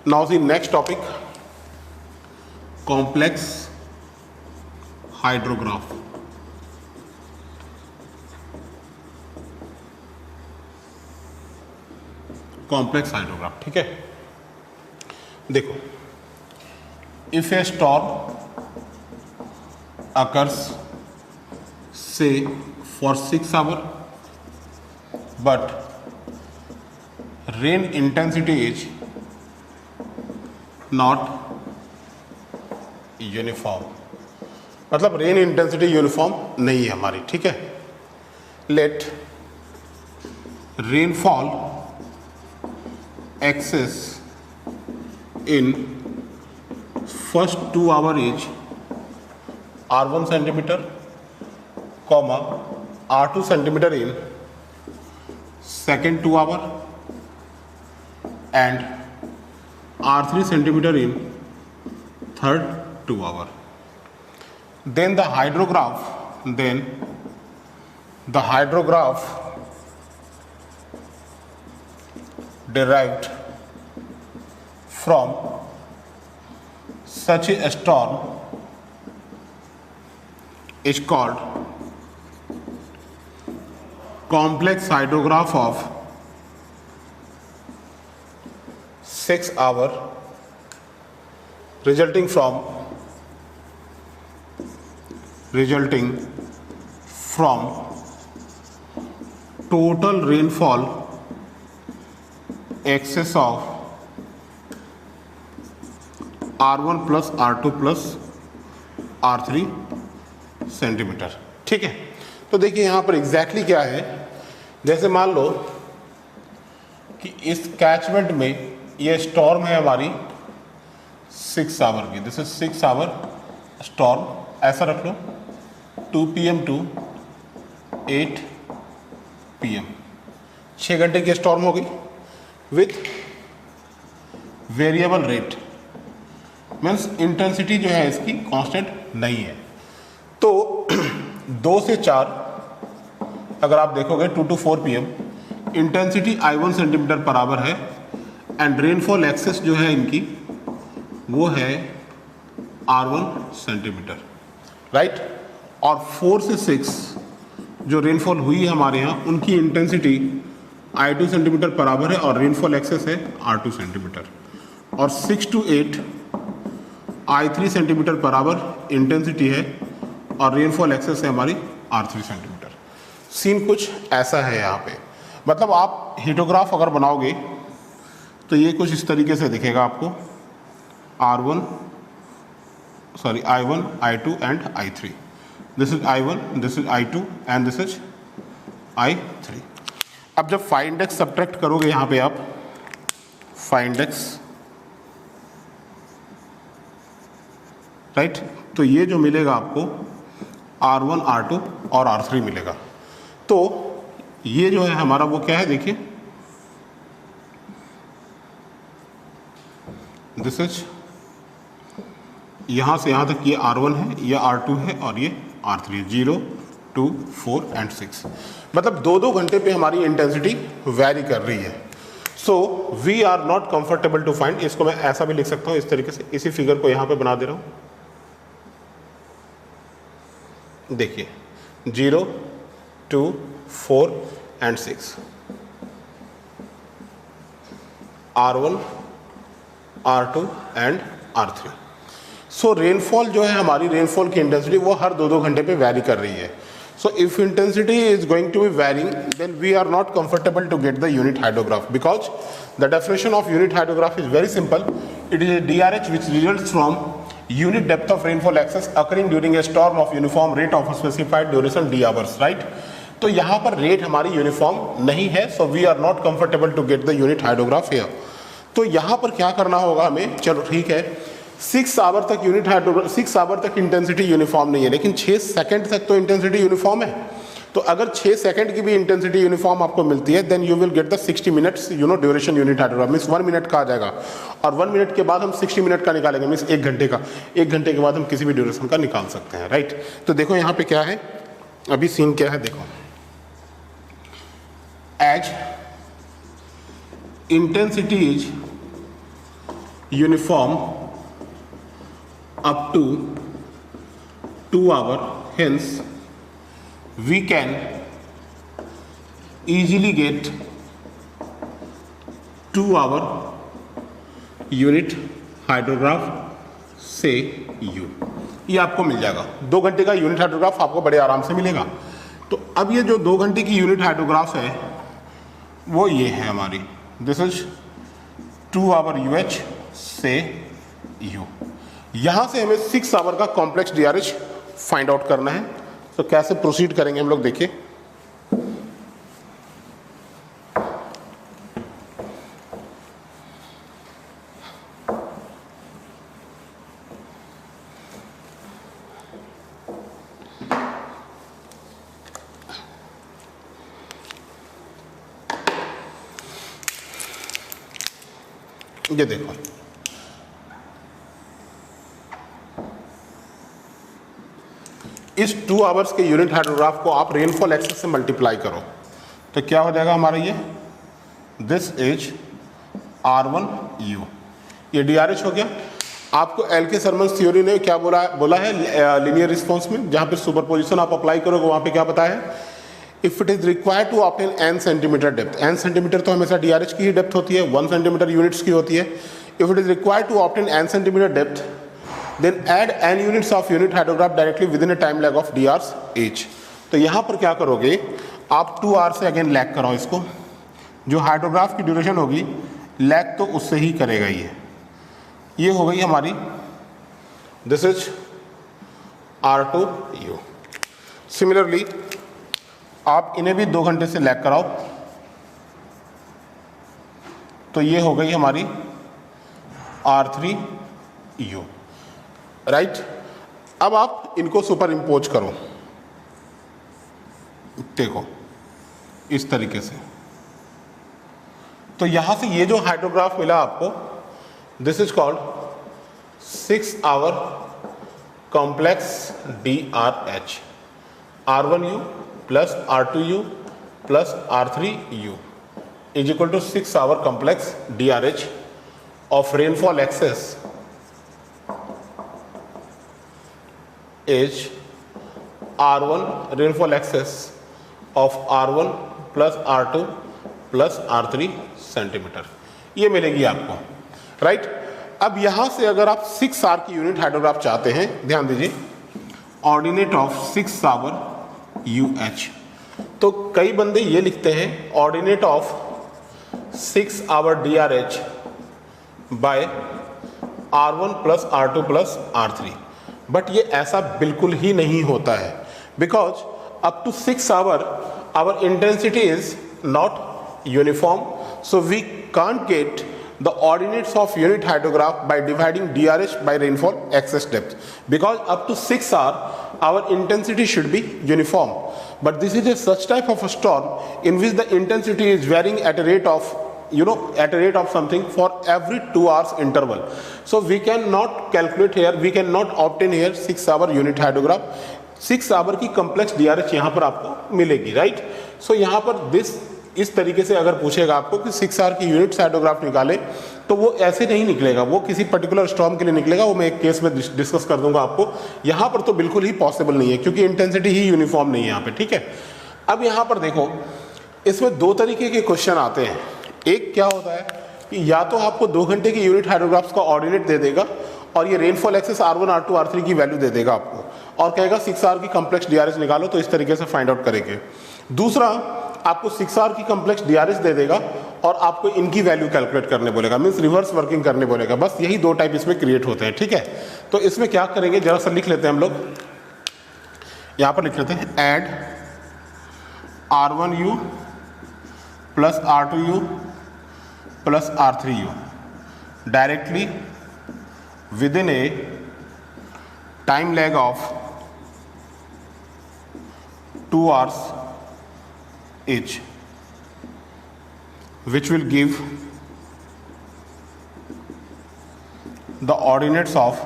Now see next topic, complex hydrograph. Complex hydrograph, ठीक है। देखो, if a storm occurs say for 6 hour but rain intensity is not uniform, मतलब rain intensity uniform नहीं है हमारी, ठीक है। Let rainfall excess in first 2 hour is R1 centimetre, comma R2 centimetre in second 2 hour and R3 centimetre in third 2 hour. Then the hydrograph derived from such a storm is called complex hydrograph of 6 hour resulting from total rainfall excess of R1 plus R2 plus R3 centimetre, ठीक है। तो देखिए यहाँ पर exactly क्या है, जैसे मान लो कि इस कैचमेंट में ये स्टॉर्म है हमारी 6 आवर की, दिस इज 6 आवर स्टॉर्म, ऐसा रख लो 2 PM टू 8 PM, 6 घंटे की स्टॉर्म हो गई with variable rate, means intensity जो है इसकी कांस्टेंट नहीं है। तो 2 से 4 अगर आप देखोगे 2 to 4 PM intensity I1 centimetre per our है एंड रेनफॉल एक्सेस जो है इनकी वो है R1 सेंटीमीटर, राइट। और 4 से 6 जो रेनफॉल हुई है हमारे यहाँ उनकी intensity I2 centimetre per our है और रेनफॉल एक्सेस है R2 सेंटीमीटर। और 6 to 8 I3 centimetre per our intensity है और रेनफॉल एक्सेस है हमारी R3 सेंटीमीटर। सीन कुछ ऐसा है यहाँ पे, मतलब आप हिटोग्राफ अगर बनाओगे तो ये कुछ इस तरीके से दिखेगा आपको, I1, I2 and I3. This is I1, this is I2 and this is I3. अब जब फाई इंडेक्स सब्ट्रैक्ट करोगे यहाँ पे आप फाई इंडेक्स, राइट, तो ये जो मिलेगा आपको R1, R2 और R3 मिलेगा। तो ये जो है हमारा वो क्या है, देखिए दिस इज यहाँ से यहाँ तक ये R1 है, ये R2 है और ये R3 है, 0, 2, 4 एंड 6, मतलब 2-2 घंटे पे हमारी इंटेंसिटी वैरी कर रही है। So we are not comfortable to find, इसको मैं ऐसा भी लिख सकता हूँ इस तरीके से, इसी फिगर को यहाँ पे बना दे रहा हूँ, देखिए 0, 2, 4 and 6, R1, R2 and R3। So rainfall जो है हमारी, रेनफॉल की इंटेंसिटी वो हर 2-2 घंटे पे वैरी कर रही है। So if intensity is going to be varying then we are not comfortable to get the unit hydrograph, because the definition of unit hydrograph is very simple, it is a DRH which results from unit depth of rainfall excess occurring during a storm of uniform rate of specified duration D hours, right. तो यहाँ पर rate हमारी uniform नहीं है, so we are not comfortable to get the unit hydrograph here. तो यहाँ पर क्या करना होगा हमें, चलो ठीक है 6 आवर तक यूनिट हाइड्रोग्राफ, 6 आवर तक इंटेंसिटी यूनिफॉर्म नहीं है, लेकिन 6 सेकंड तक तो इंटेंसिटी यूनिफॉर्म है। तो अगर 6 सेकंड की भी इंटेंसिटी यूनिफॉर्म आपको मिलती है then you will get the 60 minutes duration unit hydrograph, means 1 minute का आ जाएगा, और 1 मिनट के बाद हम 60 मिनट का निकालेंगे, मीन्स 1 घंटे का, 1 घंटे के बाद हम किसी भी ड्यूरेशन का निकाल सकते हैं, राइट। तो देखो यहाँ पे क्या है, अभी सीन क्या है, देखो as intensity is uniform up to 2 hour, hence we can easily get 2 hour unit hydrograph से U, ये आपको मिल जाएगा। 2 घंटे का यूनिट हाइड्रोग्राफ आपको बड़े आराम से मिलेगा। तो अब ये जो 2 घंटे की यूनिट हाइड्रोग्राफ है वो ये है हमारी, दिस इज 2 आवर UH से U। यहाँ से हमें 6 आवर का कॉम्प्लेक्स DRH फाइंड आउट करना है। तो कैसे प्रोसीड करेंगे हम लोग, देखिए। ये देखो, इस 2 आवर्स के यूनिट हाइड्रोग्राफ को आप रेनफॉल एक्सेस से मल्टीप्लाई करो तो क्या हो जाएगा हमारा, ये दिस इज R1U, ये DRH हो गया। आपको एल के सरमन्स थ्योरी ने क्या बोला है लीनियर रिस्पॉन्स में, जहां पे सुपरपोजिशन आप अप्लाई करोगे वहां पे क्या बताया है, if it is required to obtain n centimetre depth, n centimetre तो हमेशा DRH की ही डेप्थ होती है, 1 सेंटीमीटर यूनिट्स की होती है। If it is required to obtain n centimetre depth then add n units of unit hydrograph directly within a time lag of drs h। तो यहाँ पर क्या करोगे आप 2 आवर से अगेन लैग कराओ इसको, जो हाइड्रोग्राफ की ड्यूरेशन होगी लैग तो उससे ही करेगा ये हो गई हमारी, दिस इज R2U। सिमिलरली आप इन्हें भी 2 घंटे से लैग कराओ तो ये हो गई हमारी R3U, राइट। अब आप इनको सुपर इम्पोज करो, देखो इस तरीके से। तो यहां से ये जो हाइड्रोग्राफ मिला आपको, this is called 6 hour complex DRH, R1U plus R2U plus R3U is equal to 6 hour complex DRH of rainfall excess is R1, rainfall excess of R1 plus R2 plus R3 centimetre, ये मिलेगी आपको, right. अब यहां से अगर आप 6 our की unit hydrograph चाहते हैं, ध्यान दीजिए, ऑर्डिनेट ऑफ 6 आवर UH, तो कई बंदे ये लिखते हैं ordinate of 6 hour DRH by R1 plus R2 plus R3, but ये ऐसा बिल्कुल ही नहीं होता है, because up to 6 hour hour intensity is not uniform, so we can't get the ordinates of unit hydrograph by dividing DRH by rainfall excess depth, because up to 6 hour our intensity should be uniform, but this is a such type of a storm in which the intensity is varying at a rate of at a rate of something for every 2 hours interval. So we cannot calculate here, we cannot obtain here 6 hour unit hydrograph, 6 our की complex DRH यहाँ पर आपको मिलेगी, right. सो यहाँ पर इस तरीके से अगर पूछेगा आपको कि 6 आवर की यूनिट हाइड्रोग्राफ निकाले, तो वो ऐसे नहीं निकलेगा, वो किसी पर्टिकुलर स्टॉर्म के लिए निकलेगा, वो मैं एक केस में डिस्कस कर दूंगा आपको। यहाँ पर तो बिल्कुल ही पॉसिबल नहीं है, क्योंकि इंटेंसिटी ही यूनिफॉर्म नहीं है यहाँ पे, ठीक है। अब यहाँ पर देखो, इसमें 2 तरीके के क्वेश्चन आते हैं। एक क्या होता है कि या तो आपको 2 घंटे की यूनिट हाइड्रोग्राफ्स का ऑर्डिनेट दे देगा और ये rainfall access R1, R2, R3 की वैल्यू दे देगा आपको, और कहेगा 6 आवर की कॉम्प्लेक्स DRH निकालो, तो इस तरीके से फाइंड आउट करेंगे। दूसरा, आपको 6 आवर की कॉम्प्लेक्स DRH दे देगा और आपको इनकी वैल्यू कैलकुलेट करने बोलेगा, मींस रिवर्स वर्किंग करने बोलेगा। बस यही 2 टाइप इसमें क्रिएट होते हैं, ठीक है। तो इसमें क्या करेंगे, जरा सा लिख लेते हैं हम लोग, यहाँ पर लिख लेते हैं, add R1U plus R2U plus R3U directly within a time lag of 2 hours each, which will give the ordinates of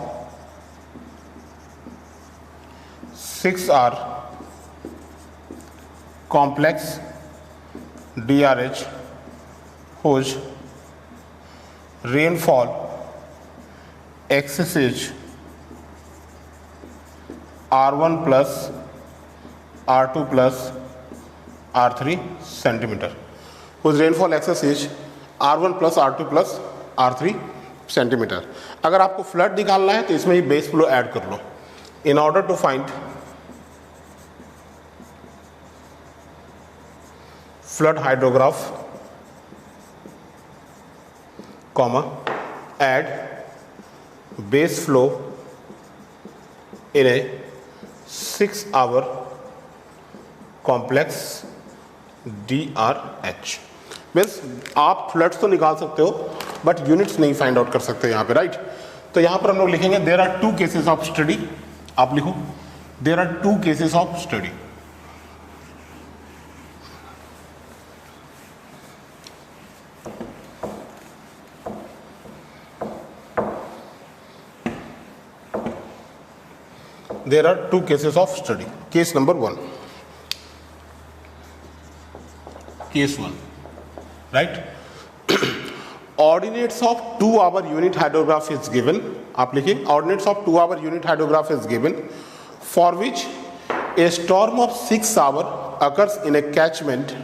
6 hour complex DRH whose rainfall excess is R1 plus R2 plus R3 centimetre, whose rainfall excess is R1 plus R2 plus R3 centimetre. अगर आपको flood निकालना है तो इसमें ही base flow add कर लो। In order to find flood hydrograph comma add base flow in a 6-hour complex DRH। Means आप floods तो निकाल सकते हो बट यूनिट्स नहीं फाइंड आउट कर सकते यहाँ पे, राइट। तो यहाँ पर हम लोग लिखेंगे there are 2 cases of study. आप लिखो there are 2 cases of study. There are 2 cases of study. Case number 1. Case 1, right? Ordinates of 2-hour unit hydrograph is given. आप लिखिए ordinates of 2-hour unit hydrograph is given for which a storm of 6 hour occurs in a catchment.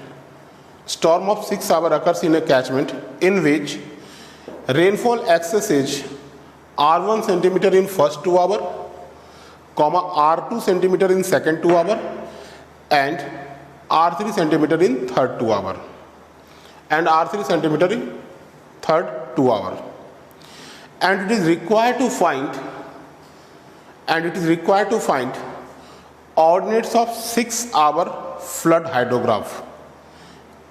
Storm of 6 hour occurs in a catchment in which rainfall excess is R1 centimeter in first 2 hour, comma R2 centimeter in second 2 hour and R3 centimeter in third 2 hour and R3 centimeter in third 2 hour, and it is required to find ordinates of 6-hour flood hydrograph,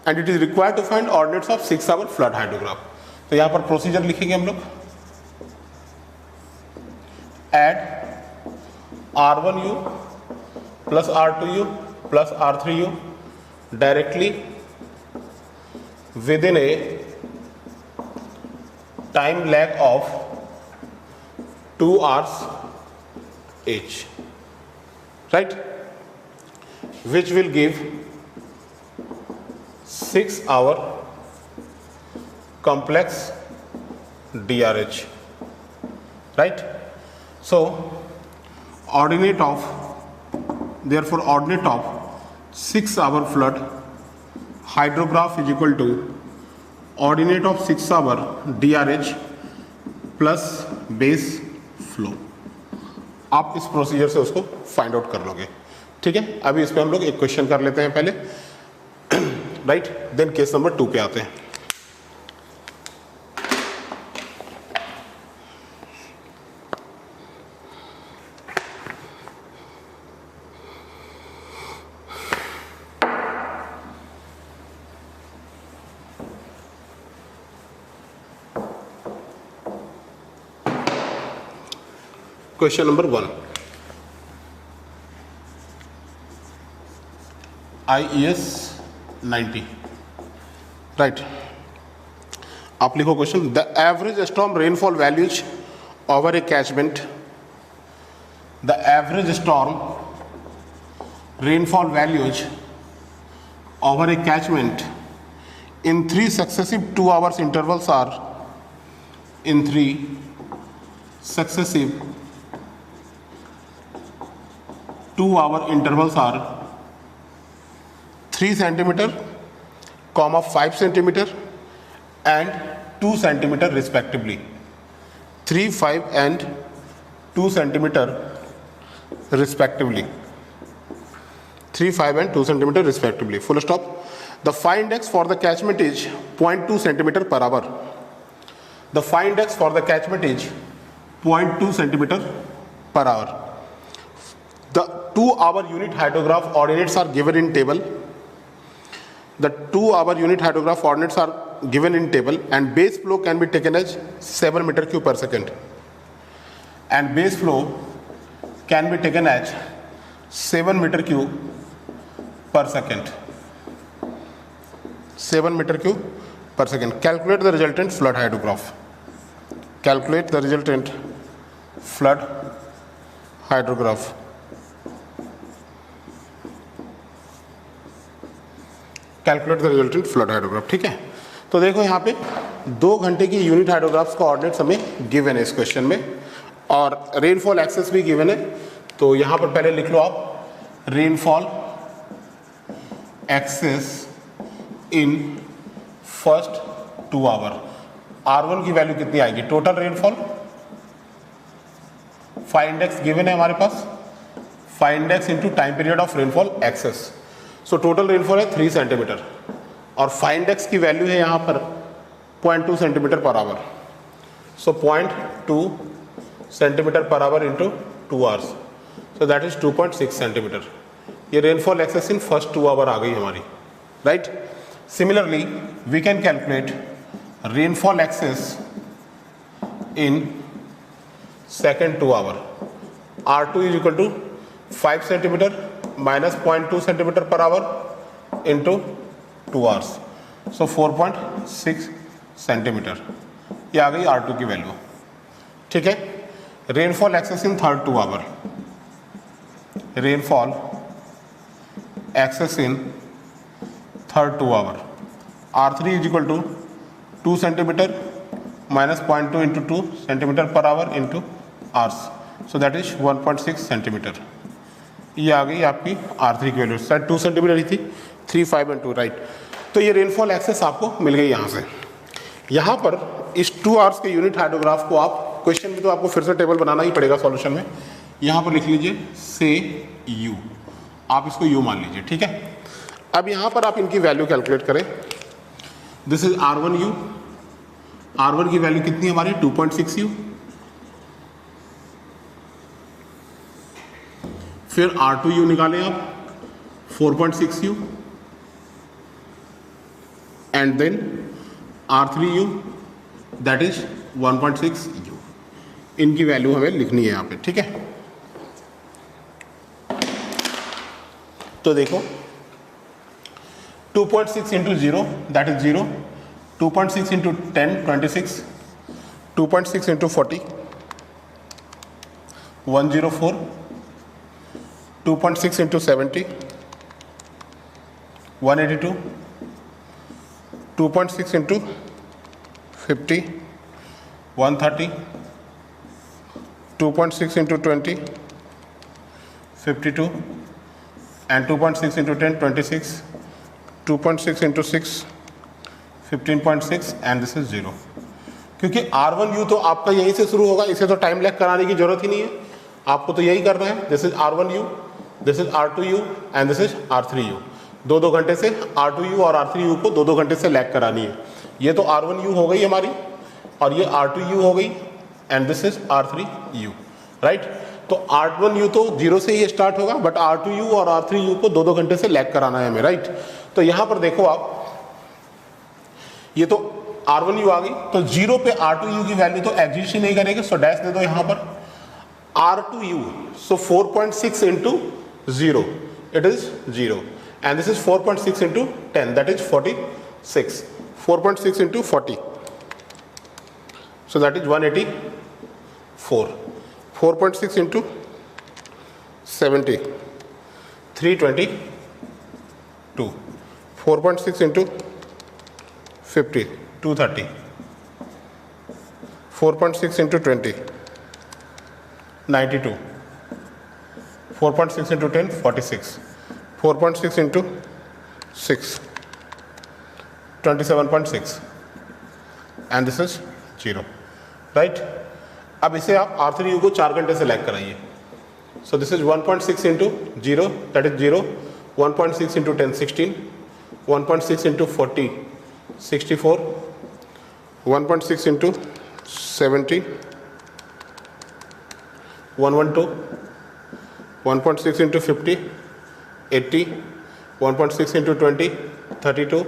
and it is required to find ordinates of 6-hour flood hydrograph। तो यहाँ पर procedure लिखेंगे हम लोग, add R1u plus R2u plus R3u directly within a time lag of 2 hours each, right, which will give 6-hour complex DRH, right। So ordinate of 6-hour flood hydrograph is equal to ordinate of 6-hour DRH plus base flow. आप इस procedure से उसको find out कर लोगे, ठीक है। अभी इस पे हम लोग एक क्वेश्चन कर लेते हैं पहले, राइट, देन केस नंबर 2 पे आते हैं। Question number 1, IES 90, right. आप लिखो question, the average storm rainfall values over A catchment, the average storm rainfall values over A catchment in 3 successive 2 hours intervals are, in 3 successive 2 hour intervals are 3 centimeter, 5 centimeter and 2 centimeter respectively. 3, 5 and 2 centimeter respectively. 3, 5 and 2 centimeter respectively. Full stop. The phi index for the catchment is 0.2 centimeter per hour. The phi index for the catchment is 0.2 centimeter per hour. The 2-hour unit hydrograph ordinates are given in table. The 2-hour unit hydrograph ordinates are given in table, and base flow can be taken as 7 meter cube per second. And base flow can be taken as 7 meter cube per second. 7 meter cube per second. Calculate the resultant flood hydrograph. Calculate the resultant flood hydrograph. Calculate the resultant flood hydrograph, ठीक है। तो देखो यहाँ पे 2 घंटे की unit हाइड्रोग्राफ्स का ordinates हमें गिवन है इस क्वेश्चन में। और रेनफॉल एक्सेस भी गिवन है, तो यहाँ पर पहले लिख लो आप rainfall excess in first 2 hour. R1 की वैल्यू कितनी आएगी, total rainfall, phi index given है हमारे पास, phi index into time period of rainfall excess. So total rainfall है 3 सेंटीमीटर और फाइव इंडेक्स की वैल्यू है यहाँ पर 0.2 centimetre per hour. So 0.2 centimetre per hour into 2 hours, so that is 2.6 centimetre. ये rainfall excess in first 2 hour आ गई हमारी, right. Similarly we can calculate rainfall excess in second 2 hour. R2 is equal to 5 centimetre minus 0.2 centimetre per hour into 2 hours, so 4.6 centimetre. ये आ गई R2 की value, ठीक है। Rainfall excess in third 2 our, rainfall excess in third 2 hour, R3 is equal to 2 centimetre minus 0.2 into 2 centimetre per hour into hours, so that is 1.6 centimetre. ये आ गई आपकी R3 की वैल्यू, शायद 2 सेंटीमीटर ही थी, 3, 5 and 2, राइट। तो ये rainfall access आपको मिल गई यहाँ से। यहाँ पर इस 2 आवर्स के यूनिट हाइड्रोग्राफ को आप क्वेश्चन में तो आपको फिर से टेबल बनाना ही पड़ेगा सॉल्यूशन में। यहाँ पर लिख लीजिए से U, आप इसको U मान लीजिए, ठीक है। अब यहाँ पर आप इनकी वैल्यू कैलकुलेट करें। This is R1 U, R1 की वैल्यू कितनी है हमारी 2.6 U, फिर R2 U निकालें आप 4.6 U, and then R3 U that is 1.6 U। इनकी वैल्यू हमें लिखनी है यहाँ पे, ठीक है। तो देखो 2.6 into 0 that is 0, 2.6 into 10 26, 2.6 into 40 104, 2.6 into 70 182, 2.6 into 50 130, 2.6 into 20 52, and 2.6 into 10 26, 2.6 into 6 15.6 and this is 0। क्योंकि R1U तो आपका यहीं से शुरू होगा, इसे तो टाइम लैग कराने की जरूरत ही नहीं है, आपको तो यही करना है। This is R1U, this is R2U and this is R3U। 2-2 घंटे से R2U और R3U को 2-2 घंटे से लैग करानी है। ये तो R1U हो गई हमारी और ये R2U हो गई and this is R3U, right. तो R1U तो 0 से ही स्टार्ट होगा, बट R2U और R3U को 2-2 घंटे से लैग कराना है हमें, राइट। तो यहाँ पर देखो आप, ये तो R1U आ गई, तो 0 पे R2U की वैल्यू तो एग्जिस्ट ही नहीं करेगी, सो डैश दे दो यहाँ पर। R2U, so 4.6 into 0 it is 0 and this is 4.6 into 10 that is 46, 4.6 into 40 so that is 184, 4.6 into 70 322, 4.6 into 50 230, 4.6 into 20 92, 4.6 into 10 46, 4.6 into 6 27.6 and this is 0, right। अब इसे आप R3U को 4 घंटे से लैग कराइए। सो this is 1.6 into 0 that is 0, 1.6 into 10 16, 1.6 into 40 64, 1.6 into 70 112, 1.6 into 50 80, 1.6 into 20 32,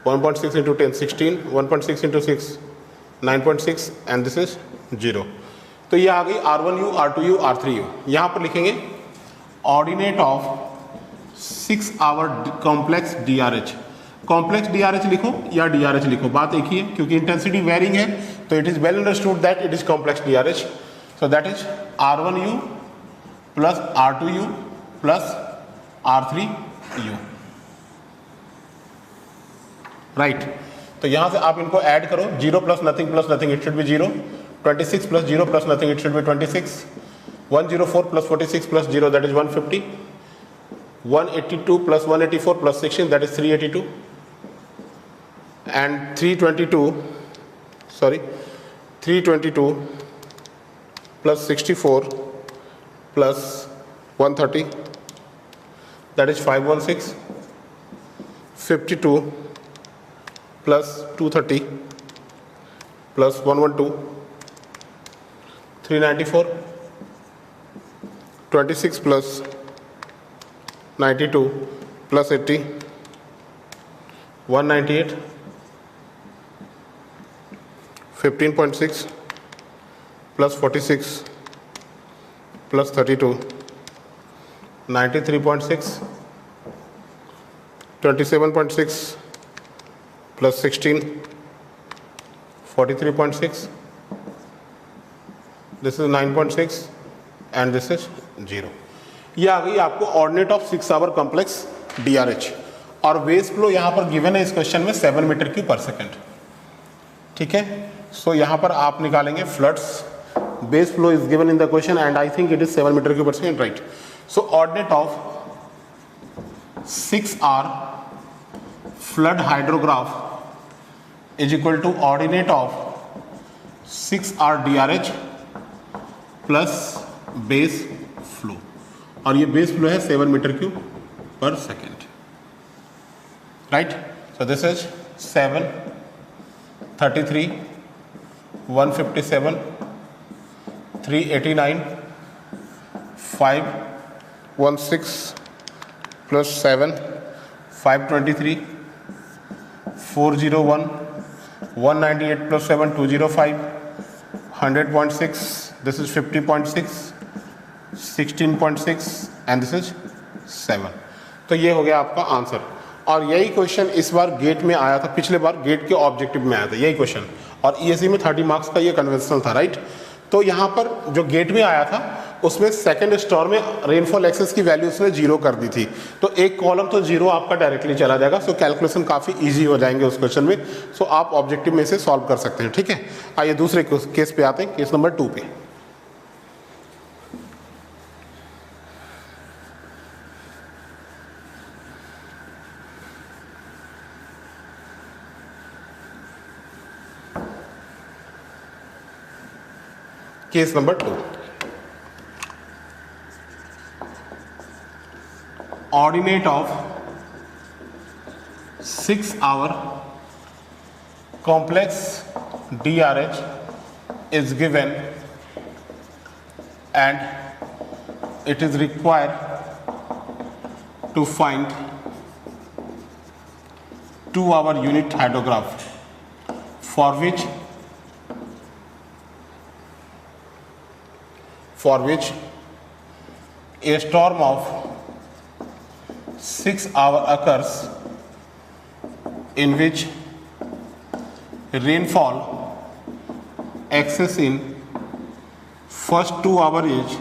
1.6 into 10 16, 1.6 into 6 9.6 and this is 0। तो ये आ गई R1U, R2U, R3U। यहाँ पर लिखेंगे ordinate of 6 hour complex DRH। Complex DRH लिखो या DRH लिखो, बात एक ही है, क्योंकि इंटेंसिटी वेरिंग है तो it is well understood that it is complex DRH। So that is R1U plus R2U plus R3U, right. तो यहाँ से आप इनको ऐड करो, 0 plus nothing it should B 0, 26 plus 0 plus nothing, it should be 26. 104 plus 46 plus 0, that is 150. 182 plus 184 plus 16, that is 382. And 322 plus 64 plus 130, that is 516. 52 plus 230 plus 112, 394. 26 plus 92 plus 80, 198. 15.6 plus 46 plus 32, 93.6. 27.6 plus 16, 43.6. This is 9.6 and this is 0. ये आ गई आपको ordinate of 6 hour complex DRH और वेस्ट flow यहाँ पर given है इस क्वेश्चन में 7 मीटर क्यूब पर सेकेंड. ठीक है, सो यहाँ पर आप निकालेंगे floods. Base flow is given in the question and I think it is 7 metre cube per second, right. So ordinate of 6 hour flood hydrograph is equal to ordinate of 6R DRH plus base flow और ये base flow है 7 metre cube per second, right. So this is 7, 33, 157, 389, 516 plus 7, 523, 401, 198 plus 7, 205, 100.6, this is 50.6, 16.6 and this is 7. तो ये हो गया आपका answer. और यही क्वेश्चन इस बार गेट में आया था, पिछले बार गेट के ऑब्जेक्टिव में आया था यही क्वेश्चन, और ESE में 30 मार्क्स का ये कन्वेंशनल था, राइट. तो यहाँ पर जो गेट में आया था उसमें सेकंड स्टोर में रेनफॉल एक्सेस की वैल्यू उसने 0 कर दी थी, तो एक कॉलम तो 0 आपका डायरेक्टली चला जाएगा. सो कैलकुलेशन काफ़ी इजी हो जाएंगे उस क्वेश्चन में. सो आप ऑब्जेक्टिव में से सॉल्व कर सकते हैं. ठीक है, आइए दूसरे केस पे आते हैं, केस नंबर 2 पे. Case number 2. Ordinate of 6 hour complex DRH is given and it is required to find 2 hour unit hydrograph for which a storm of 6 hours occurs in which rainfall excess in first 2 hours is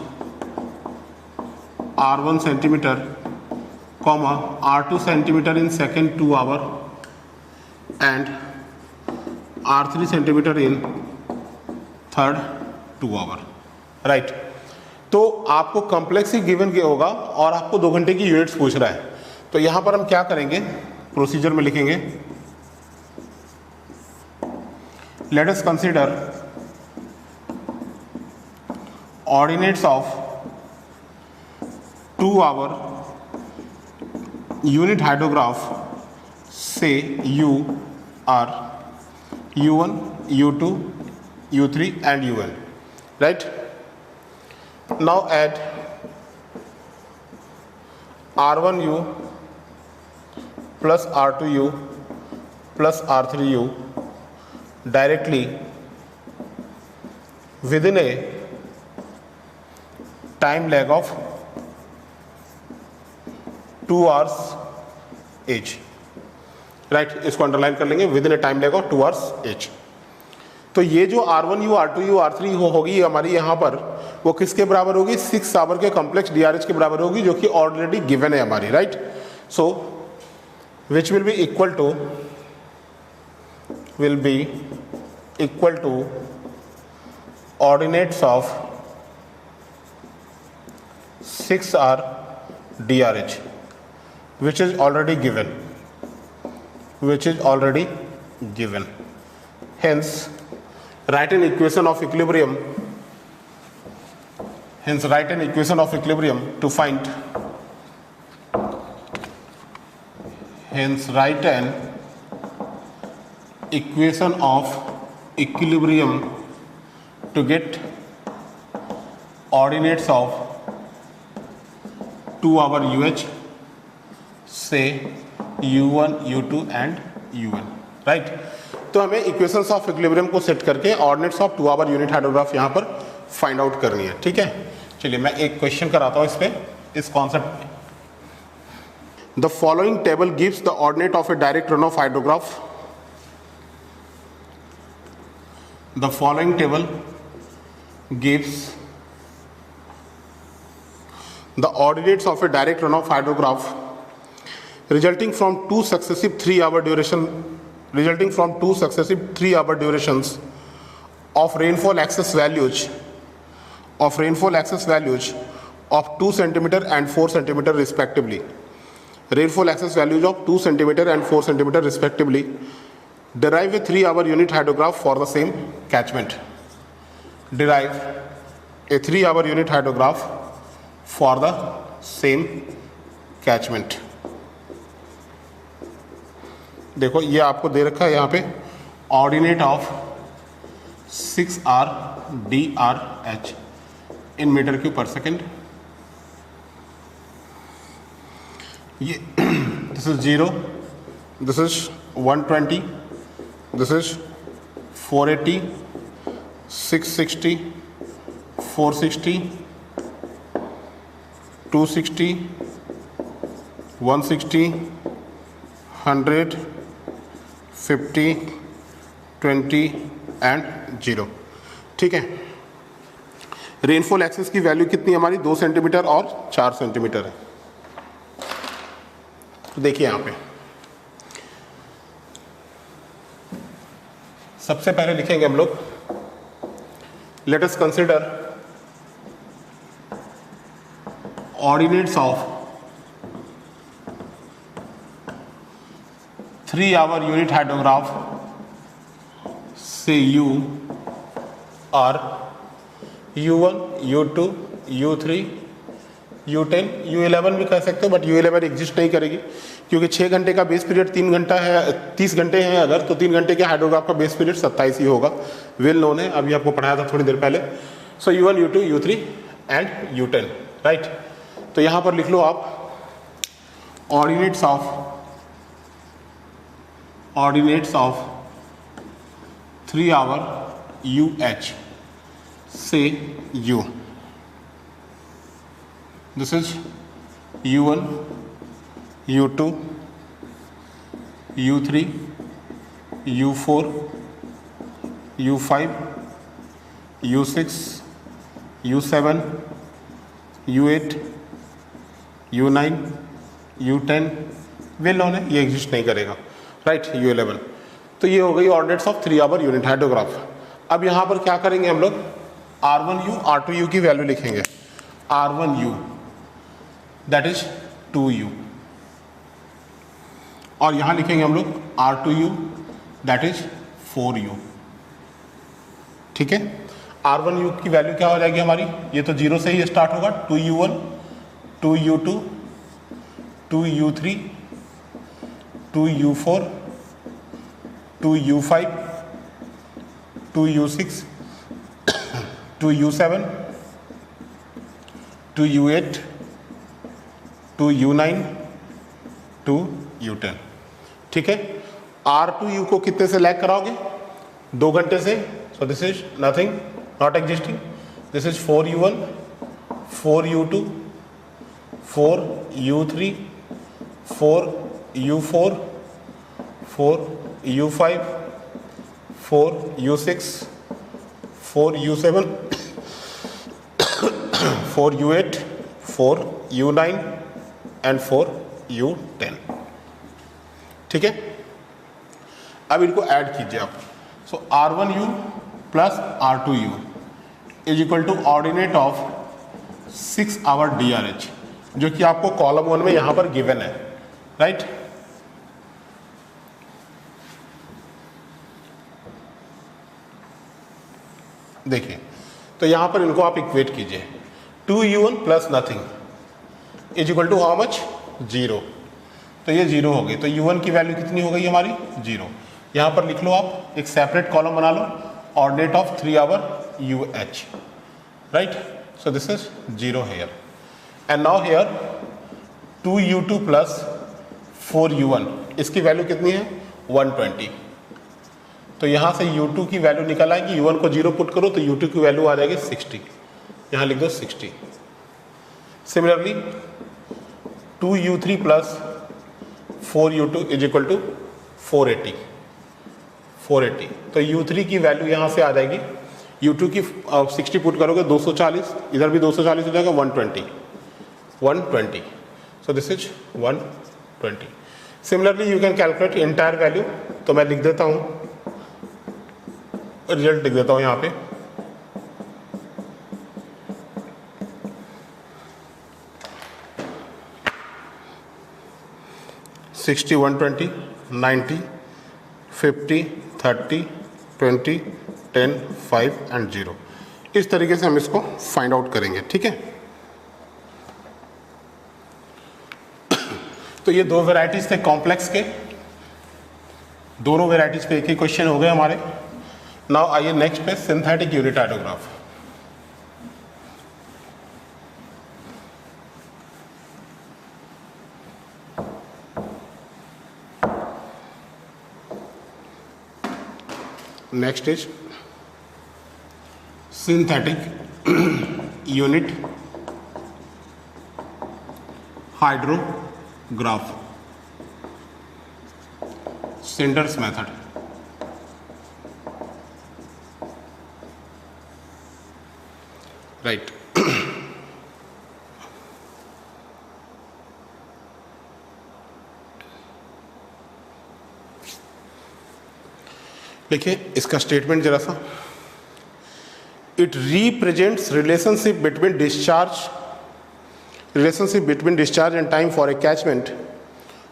R1 centimeter, R2 centimeter in second 2 hours and R3 centimeter in third 2 hours, right. तो आपको complex ही given के होगा और आपको 2 घंटे की units पूछ रहा है. तो यहां पर हम क्या करेंगे, प्रोसीजर में लिखेंगे, let us consider ordinates of 2 hour unit hydrograph से U are U1, U2, U3 and UN, right. Now add R1U plus R2U plus R3U directly within a time lag of 2 hours each, right. इसको underline कर लेंगे, with in A time लेगा 2 hours each. तो ये जो R1U, R2U, R3U होगी हमारी यहाँ पर, वो किसके बराबर होगी, 6 आवर के कॉम्प्लेक्स DRH के बराबर होगी, जो कि ऑलरेडी गिवन है हमारी, right. So which will be equal to ordinates of 6R DRH, which is already given. Hence, write an equation of equilibrium. To find. Hence, write an equation of equilibrium to get ordinates of 2 our UH, say U1, U2 and UN, right. तो हमें equations of equilibrium को set करके ordinates of 2 hour unit hydrograph यहाँ पर find out करनी है, ठीक है। चलिए मैं एक क्वेश्चन कराता हूँ इस पे, इस कॉन्सेप्ट में। The following table gives the ordinate of A direct run off hydrograph. The following table gives the ordinates of a direct runoff hydrograph resulting from two successive 3-hour durations of rainfall excess values of 2 cm and 4 cm respectively. Rainfall excess values of 2 cm and 4 cm respectively. Derive a 3-hour unit hydrograph for the same catchment. Derive a 3-hour unit hydrograph for the same catchment. देखो ये आपको दे रखा है यहाँ पे ordinate of 6R DRH in metre cube per second. ये this is 0, this is 120, this is 480, 660, 460, 260, 160, 100, 50, 20 and 0, ठीक है। रेनफॉल एक्सेस की वैल्यू कितनी हमारी 2 सेंटीमीटर और 4 सेंटीमीटर है। तो देखिए यहाँ पे सबसे पहले लिखेंगे हम लोग, let us consider ordinates of 3-hour unit hydrograph, say U are U1, U2, U3, U10, U11 भी कह सकते हो, बट U11 एग्जिस्ट नहीं करेगी क्योंकि 6 घंटे का बेस पीरियड 3 घंटा है, 30 घंटे हैं अगर, तो 3 घंटे के हाइड्रोग्राफ का बेस पीरियड 27 ही होगा। वेल नोन है, अभी आपको पढ़ाया था थोड़ी देर पहले। सो U1, U2, U3 and U10, right. तो यहां पर लिख लो आप ऑर्डिनेट्स ऑफ 3-hour UH से U। This is U1, U2, U3, U4, U5, U6, U7, U8, U9, U10 well known है, ये एग्जिस्ट नहीं करेगा, राइट। U11, तो ये हो गई ordinates of 3-hour unit hydrograph. अब यहाँ पर क्या करेंगे हम लोग, R1U, R2U की वैल्यू लिखेंगे। R1U दैट इज 2U, और यहाँ लिखेंगे हम लोग R2U दैट इज 4U, ठीक है। R1U की वैल्यू क्या हो जाएगी हमारी, ये तो 0 से ही स्टार्ट होगा, 2U1, 2U2, 2U3, 2U4, 2U5, 2U6, 2U7, 2U8, 2U9, 2U10, ठीक है। R2U को कितने से लैग कराओगे, 2 घंटे से, so this is nothing, not existing. This is 4U1, 4U2, 4U3, 4U4, 4U5, 4U6, 4U7, 4U8, 4U9 and 4U10, ठीक है। अब इनको ऐड कीजिए आप। So R1U plus R2U, is equal to ordinate of 6 hour DRH, जो कि आपको column 1 में यहां पर गिवन है, राइट। देखिए, तो यहां पर इनको आप इक्वेट कीजिए, 2u1 plus nothing is equal to how much, 0। तो ये 0 हो गई, तो u1 की वैल्यू कितनी हो गई हमारी, 0। यहां पर लिख लो आप, एक सेपरेट कॉलम बना लो, ordinate of 3 hour UH, right. So this is 0 here, and now here 2u2 plus 4u1, इसकी वैल्यू कितनी है, 120। तो यहाँ से u2 की वैल्यू निकल आएगी, u1 को 0 पुट करो तो u2 की वैल्यू आ जाएगी 60, यहाँ लिख दो 60। Similarly 2u3 plus 4u2 is equal to 480। तो u3 की वैल्यू यहाँ से आ जाएगी, u2 की 60 पुट करोगे 240, इधर भी 240 हो जाएगा, 120। सो this is 120। Similarly you can calculate entire value, तो मैं लिख देता हूँ, रिजल्ट लिख देता हूँ यहाँ पे, सिक्सटी 120, 90, 50, 30, 20, 10, 5 एंड 0। इस तरीके से हम इसको फाइंड आउट करेंगे, ठीक है। तो ये दो वेराइटीज थे कॉम्प्लेक्स के, दोनों वेराइटीज पे एक ही क्वेश्चन हो गए हमारे। नाउ आइए नेक्स्ट पे, synthetic unit hydrograph. Next is synthetic unit hydrograph, Snyder's method. Right, देखिए इसका स्टेटमेंट जरा सा, it represents relationship between discharge and time for a catchment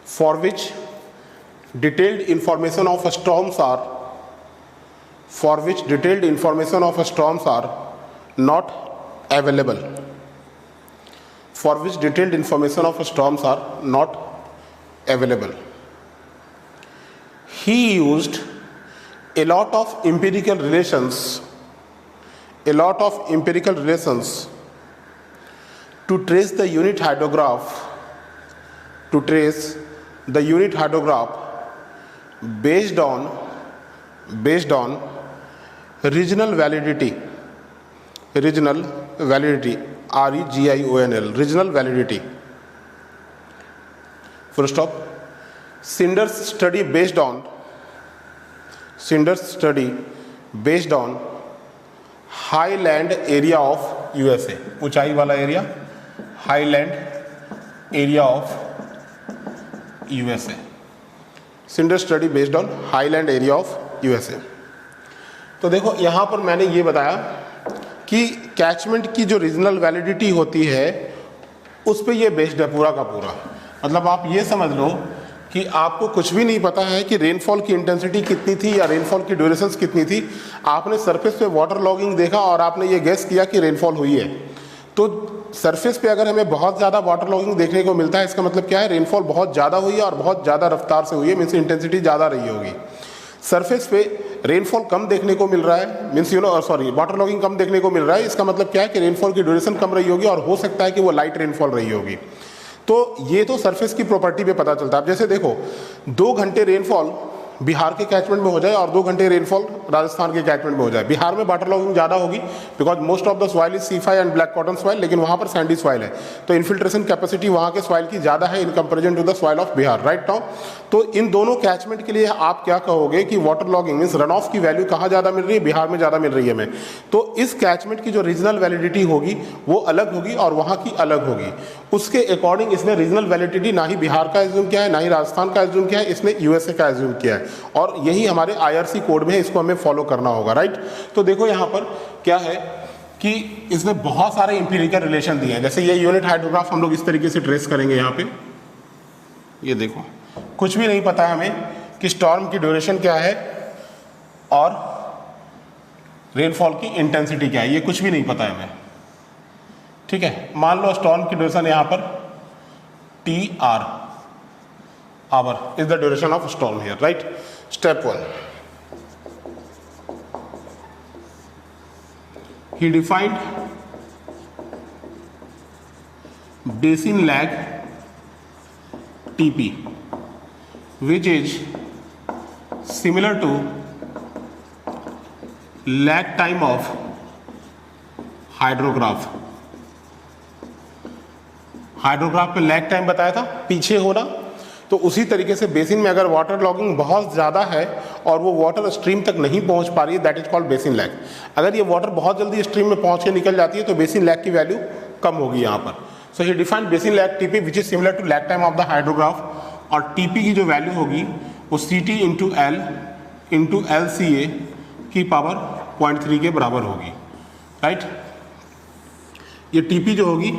for which detailed information of storms are not available, for which detailed information of storms are not available. He used a lot of empirical relations to trace the unit hydrograph based on regional validity, regional validity, full stop. Sinder's study based on highland area of USA, ऊंचाई वाला area, highland area of USA. Sinder's study based on highland area of USA. तो देखो यहाँ पर मैंने ये बताया कि कैचमेंट की जो रीजनल वैलिडिटी होती है उस पे ये बेस्ड है पूरा का पूरा। मतलब आप ये समझ लो कि आपको कुछ भी नहीं पता है कि रेनफॉल की इंटेंसिटी कितनी थी या रेनफॉल की ड्यूरेशंस कितनी थी, आपने सरफेस पे वाटर लॉगिंग देखा और आपने ये गेस किया कि रेनफॉल हुई है। तो सरफेस पे अगर हमें बहुत ज़्यादा वाटर लॉगिंग देखने को मिलता है, इसका मतलब क्या है, रेनफॉल बहुत ज़्यादा हुई है और बहुत ज़्यादा रफ्तार से हुई है, मीन्स इंटेंसिटी ज़्यादा रही होगी। सरफेस पे रेनफॉल कम देखने को मिल रहा है, मीन्स वाटर लॉगिंग कम देखने को मिल रहा है, इसका मतलब क्या है कि रेनफॉल की ड्यूरेशन कम रही होगी और हो सकता है कि वो लाइट रेनफॉल रही होगी। तो ये तो सरफेस की प्रॉपर्टी पे पता चलता है। अब जैसे देखो 2 घंटे रेनफॉल बिहार के कैचमेंट में हो जाए और 2 घंटे रेनफॉल राजस्थान के कैचमेंट में हो जाए, बिहार में वाटर लॉगिंग ज़्यादा होगी because most of the soil is C5 and black cotton soil, लेकिन वहाँ पर सैंडी सॉइल है, तो इन्फिल्ट्रेशन कैपेसिटी वहाँ के सॉइल की ज़्यादा है in comparison to the soil of Bihar, right now. तो इन दोनों कैचमेंट के लिए आप क्या कहोगे कि water logging means run off की वैल्यू कहाँ ज़्यादा मिल रही है, बिहार में ज़्यादा मिल रही है हमें। तो इस कैचमेंट की जो रीजनल वैलिडिटी होगी वो अलग होगी और वहाँ की अलग होगी। उसके अकॉर्डिंग इसने रीजनल वैलिडिटी ना ही बिहार का एज्यूम किया है ना ही राजस्थान का एज्यूम किया है, इसने यूएसए का एज्यूम किया है और यही हमारे IRC कोड में है, इसको हमें फॉलो करना होगा, राइट। तो देखो यहाँ पर क्या है कि इसमें बहुत सारे इंपीरिकल रिलेशन दिए हैं। जैसे ये यूनिट हाइड्रोग्राफ हम लोग इस तरीके से ट्रेस करेंगे। यहाँ पे ये देखो, कुछ भी नहीं पता है हमें कि स्टॉर्म की ड्यूरेशन क्या है और रेनफॉल की इंटेंसिटी क्या है, ये कुछ भी नहीं पता है हमें। ठीक है, मान लो स्टॉर्म की ड्यूरेशन यहाँ पर T R our is the duration of storm here, right. Step 1, he defined basin lag TP which is similar to lag time of hydrograph. Hydrograph पे लैग टाइम बताया था पीछे होना, तो उसी तरीके से बेसिन में अगर वाटर लॉगिंग बहुत ज़्यादा है और वो वाटर स्ट्रीम तक नहीं पहुंच पा रही है, that is called basin lag. अगर ये वाटर बहुत जल्दी स्ट्रीम में पहुंच के निकल जाती है तो बेसिन लैग की वैल्यू कम होगी यहाँ पर। So he defined basin lag TP which is similar to lag time of the hydrograph, और टीपी की जो वैल्यू होगी वो CT इंटू LCA की पावर 0.3 के बराबर होगी, राइट। ये टीपी जो होगी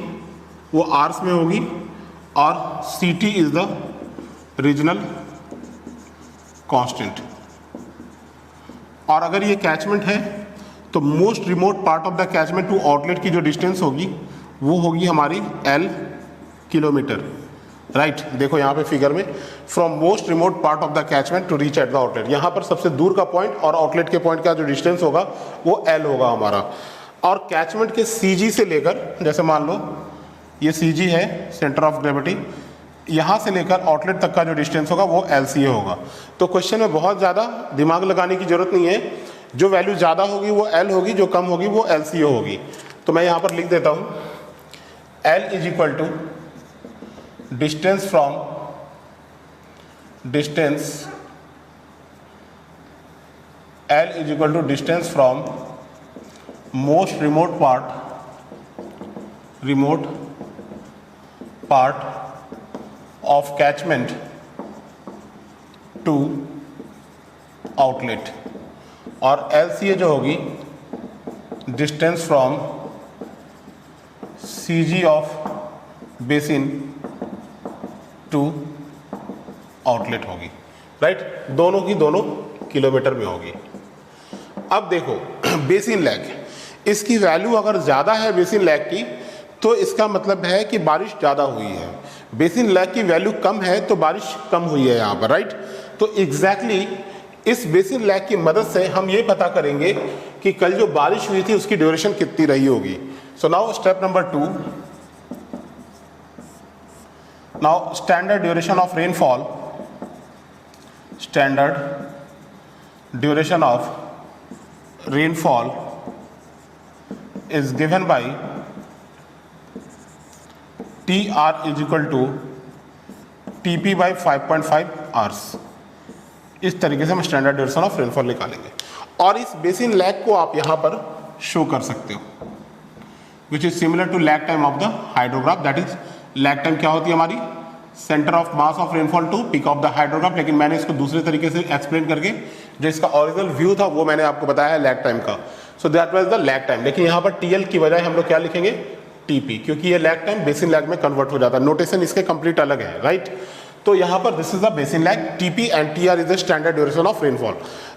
वो आर्स में होगी और CT is the regional constant. और अगर ये कैचमेंट है तो most remote part of the catchment to outlet की जो डिस्टेंस होगी वो होगी हमारी L किलोमीटर, राइट। देखो यहाँ पे फिगर में, from most remote part of the catchment to reach at the outlet, यहाँ पर सबसे दूर का पॉइंट और आउटलेट के पॉइंट का जो डिस्टेंस होगा वो L होगा हमारा। और कैचमेंट के CG से लेकर, जैसे मान लो ये CG है सेंटर ऑफ ग्रेविटी, यहाँ से लेकर आउटलेट तक का जो डिस्टेंस होगा वो LCA होगा। तो क्वेश्चन में बहुत ज़्यादा दिमाग लगाने की जरूरत नहीं है, जो वैल्यू ज़्यादा होगी वो L होगी, जो कम होगी वो LCA होगी। तो मैं यहाँ पर लिख देता हूँ L is equal to distance from most remote part of catchment to outlet, और LCA जो होगी distance from CG of basin to outlet होगी, राइट। दोनों की दोनों किलोमीटर में होगी। अब देखो बेसिन लैग, इसकी वैल्यू अगर ज़्यादा है बेसिन लैग की तो इसका मतलब है कि बारिश ज़्यादा हुई है। बेसिन लैग की वैल्यू कम है तो बारिश कम हुई है यहाँ पर, राइट। तो एग्जैक्टली इस बेसिन लैग की मदद से हम ये पता करेंगे कि कल जो बारिश हुई थी उसकी ड्यूरेशन कितनी रही होगी। So now step number 2, now standard duration of rainfall, standard duration of rainfall is given by TR is equal to TP by 5.5 hours। इस तरीके से हम स्टैंडर्ड ड्यूरेशन ऑफ रेनफॉल निकालेंगे और इस बेसिन लैग को आप यहाँ पर शो कर सकते हो, which is similar to lag time of the hydrograph. That is lag time क्या होती है हमारी, centre of mass of rainfall to peak of the hydrograph, लेकिन मैंने इसको दूसरे तरीके से एक्सप्लेन करके जो इसका ओरिजिनल व्यू था वो मैंने आपको बताया है लैग टाइम का। So that was the lag time, लेकिन यहाँ पर TL की बजाय हम लोग क्या लिखेंगे, TP, क्योंकि ये लैग टाइम बेसिन लैग में कन्वर्ट हो जाता है। नोटेशन इसके कंप्लीट अलग है, राइट। तो यहाँ पर this is the basin lag, TP and TR is the standard duration of rainfall.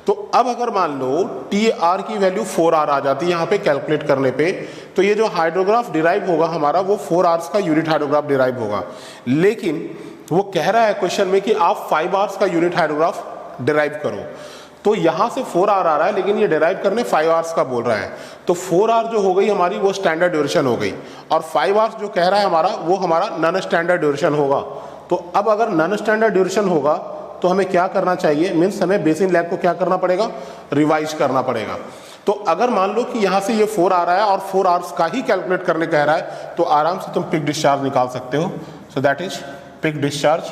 तो अब अगर मान लो TR की वैल्यू 4 आवर आ जाती है यहाँ पे कैलकुलेट करने पे, तो ये जो हाइड्रोग्राफ डिराइव होगा हमारा वो 4 आवर्स का यूनिट हाइड्रोग्राफ डिराइव होगा। लेकिन वो कह रहा है क्वेश्चन में कि आप 5 आवर्स का यूनिट हाइड्रोग्राफ डिराइव करो, तो यहाँ से 4 आवर आ रहा है लेकिन ये डिराइव करने 5 आवर्स का बोल रहा है। तो 4 आवर जो हो गई हमारी वो स्टैंडर्ड ड्यूरेशन हो गई, और 5 आवर्स जो कह रहा है हमारा वो हमारा नॉन स्टैंडर्ड ड्यूरेशन होगा। तो अब अगर नॉन स्टैंडर्ड ड्यूरेशन होगा तो हमें क्या करना चाहिए, मीन्स हमें बेसिन लैग को क्या करना पड़ेगा, रिवाइज करना पड़ेगा। तो अगर मान लो कि यहाँ से ये 4 आ रहा है और 4 आवर्स का ही कैलकुलेट करने कह रहा है, तो आराम से तुम पिक डिस्चार्ज निकाल सकते हो। So that is peak discharge,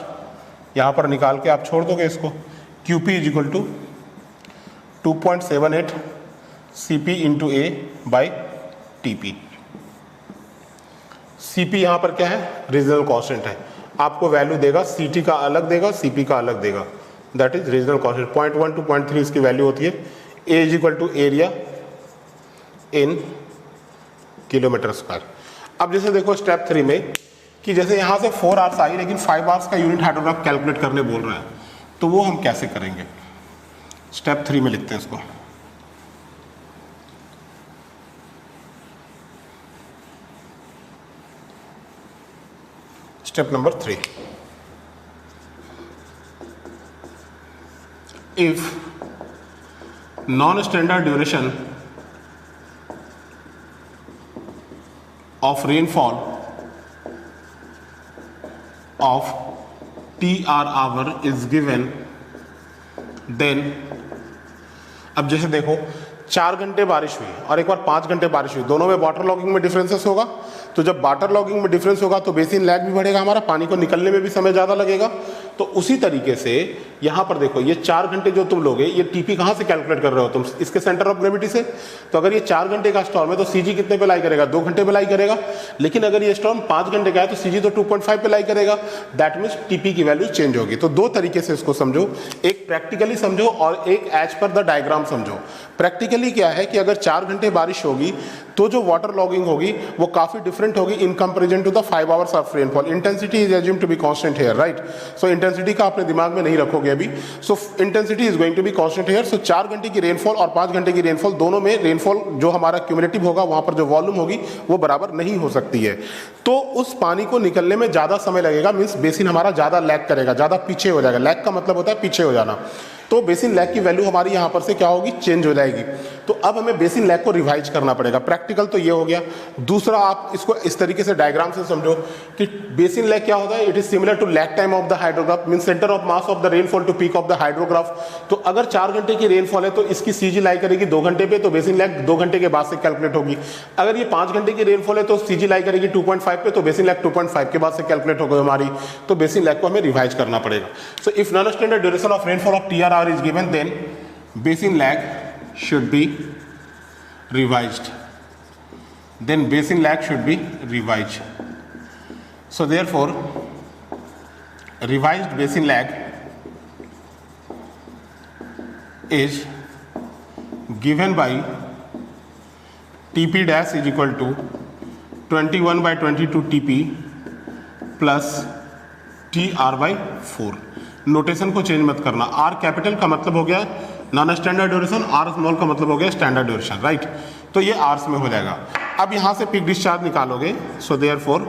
यहाँ पर निकाल के आप छोड़ दोगे इसको, QP is equal to 2.78 CP into A by TP। CP यहाँ पर क्या है, रीजनल कांस्टेंट है, आपको वैल्यू देगा, CT का अलग देगा, CP का अलग देगा, that is regional constant. 0.1 to 0.3 इसकी वैल्यू होती है। A is equal to area in kilometre square. अब जैसे देखो स्टेप 3 में कि जैसे यहाँ से 4 आवर्स आई लेकिन 5 आवर्स का यूनिट हाइड्रोग्राफ कैलकुलेट करने बोल रहा है, तो वो हम कैसे करेंगे? स्टेप 3 में लिखते हैं इसको। Step number 3, if non standard duration of rainfall of TR hour is given, then अब जैसे देखो 4 घंटे बारिश हुई और एक बार 5 घंटे बारिश हुई, दोनों में वाटर लॉगिंग में डिफरेंसेस होगा। तो जब वाटर लॉगिंग में डिफरेंस होगा तो बेसिन लैग भी बढ़ेगा, हमारा पानी को निकलने में भी समय ज़्यादा लगेगा। तो उसी तरीके से यहाँ पर देखो ये 4 घंटे जो तुम लोगे, ये टीपी कहाँ से कैलकुलेट कर रहे हो तुम? इसके सेंटर ऑफ ग्रेविटी से। तो अगर ये 4 घंटे का स्टॉर्म है तो सीजी कितने पे लाई करेगा? 2 घंटे पे लाई करेगा। लेकिन अगर ये स्टॉर्म 5 घंटे का है तो सीजी तो 2.5 पे लाई करेगा। दैट मीन्स टीपी की वैल्यू चेंज होगी। तो 2 तरीके से इसको समझो, एक प्रैक्टिकली समझो और एक एज पर द डायग्राम समझो। प्रैक्टिकली क्या है कि अगर 4 घंटे बारिश होगी तो जो वाटर लॉगिंग होगी वो काफ़ी डिफरेंट होगी in comparison to the 5 hours of rainfall. Intensity is assume to be constant here, right? So intensity का अपने दिमाग में नहीं रखोगे अभी। So intensity is going to be constant here. So 4 घंटे की रेनफॉल और 5 घंटे की रेनफॉल, दोनों में रेनफॉल जो हमारा क्यूमुलेटिव होगा वहाँ पर जो वॉल्यूम होगी वो बराबर नहीं हो सकती है। तो उस पानी को निकलने में ज़्यादा समय लगेगा, मीन्स बेसिन हमारा ज़्यादा लैग करेगा, ज़्यादा पीछे हो जाएगा। लैग का मतलब होता है पीछे हो जाना। तो बेसिन लैग की वैल्यू हमारी यहाँ पर से क्या होगी? चेंज हो जाएगी। तो अब हमें बेसिन लैग को रिवाइज करना पड़ेगा। प्रैक्टिकल तो ये हो गया। दूसरा, आप इसको इस तरीके से डायग्राम से समझो कि बेसिन लैग क्या होता है? It is similar to lag time of the hydrograph, mean centre of mass of the rainfall to peak of the hydrograph. तो अगर 4 घंटे की रेनफॉल है तो इसकी सीजी लाई करेगी 2 घंटे पे, तो बेसिन लैग 2 घंटे के बाद से कैलकुलेट होगी। अगर ये 5 घंटे की रेनफॉल है तो सीजी लाई करेगी 2.5 पे, तो बेसिन लैग 2.5 के बाद से कैलकुलेट होगी हमारी। तो बेसिन लैग को हमें रिवाइज करना पड़ेगा। So if non standard duration of rainfall of TR hour is given, then basin lag should be revised. Then basin lag should be revised. So therefore revised basin lag is given by TP dash is equal to 21/22 TP plus TR/4। Notation को change मत करना। R capital का मतलब हो गया non standard duration, R small का मतलब हो गया स्टैंडर्ड ड्यूरेशन, राइट? तो ये आर्स में हो जाएगा। अब यहाँ से पीक डिस्चार्ज निकालोगे। So therefore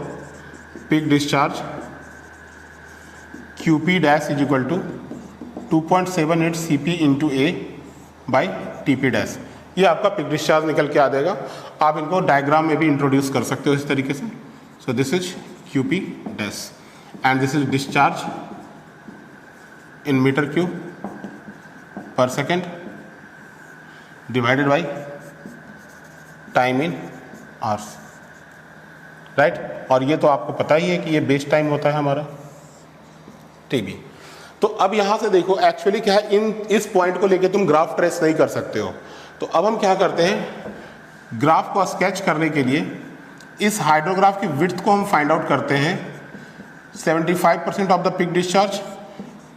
peak discharge QP dash is equal to 2.78 CP into A by TP dash. ये आपका पीक डिस्चार्ज निकल के आ जाएगा। आप इनको डायग्राम में भी इंट्रोड्यूस कर सकते हो इस तरीके से। So this is QP dash and this is discharge in meter cube per second divided by time in hours, right? और ये तो आपको पता ही है कि ये बेस टाइम होता है हमारा TB। तो अब यहाँ से देखो एक्चुअली क्या है, इस पॉइंट को लेके तुम ग्राफ ट्रेस नहीं कर सकते हो। तो अब हम क्या करते हैं, ग्राफ को स्केच करने के लिए इस हाइड्रोग्राफ की विड्थ को हम फाइंड आउट करते हैं 75% of the peak discharge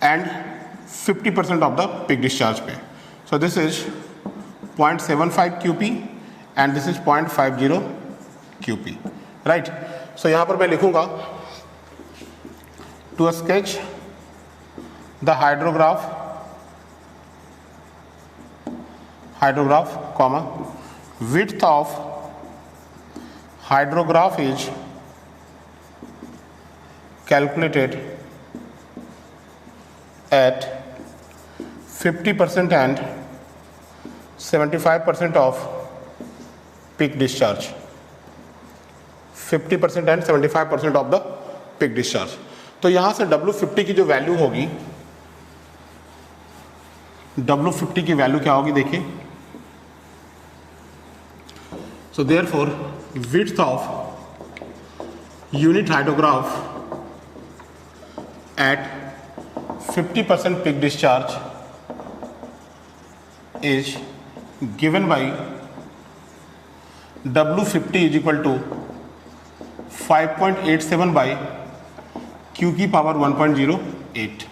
and 50% of the peak discharge पे। So this is 0.75 QP and this is 0.50 QP, right? So यहाँ पर मैं लिखूँगा to sketch the hydrograph comma width of hydrograph is calculated at 50% and 75% of peak discharge, 50% and 75% of the peak discharge। तो यहाँ से W50 की जो value होगी, W50 की वैल्यू क्या होगी देखिए। So therefore width of unit hydrograph at 50% peak discharge is given by W50 is equal to 5.87 by Q की पावर 1.08।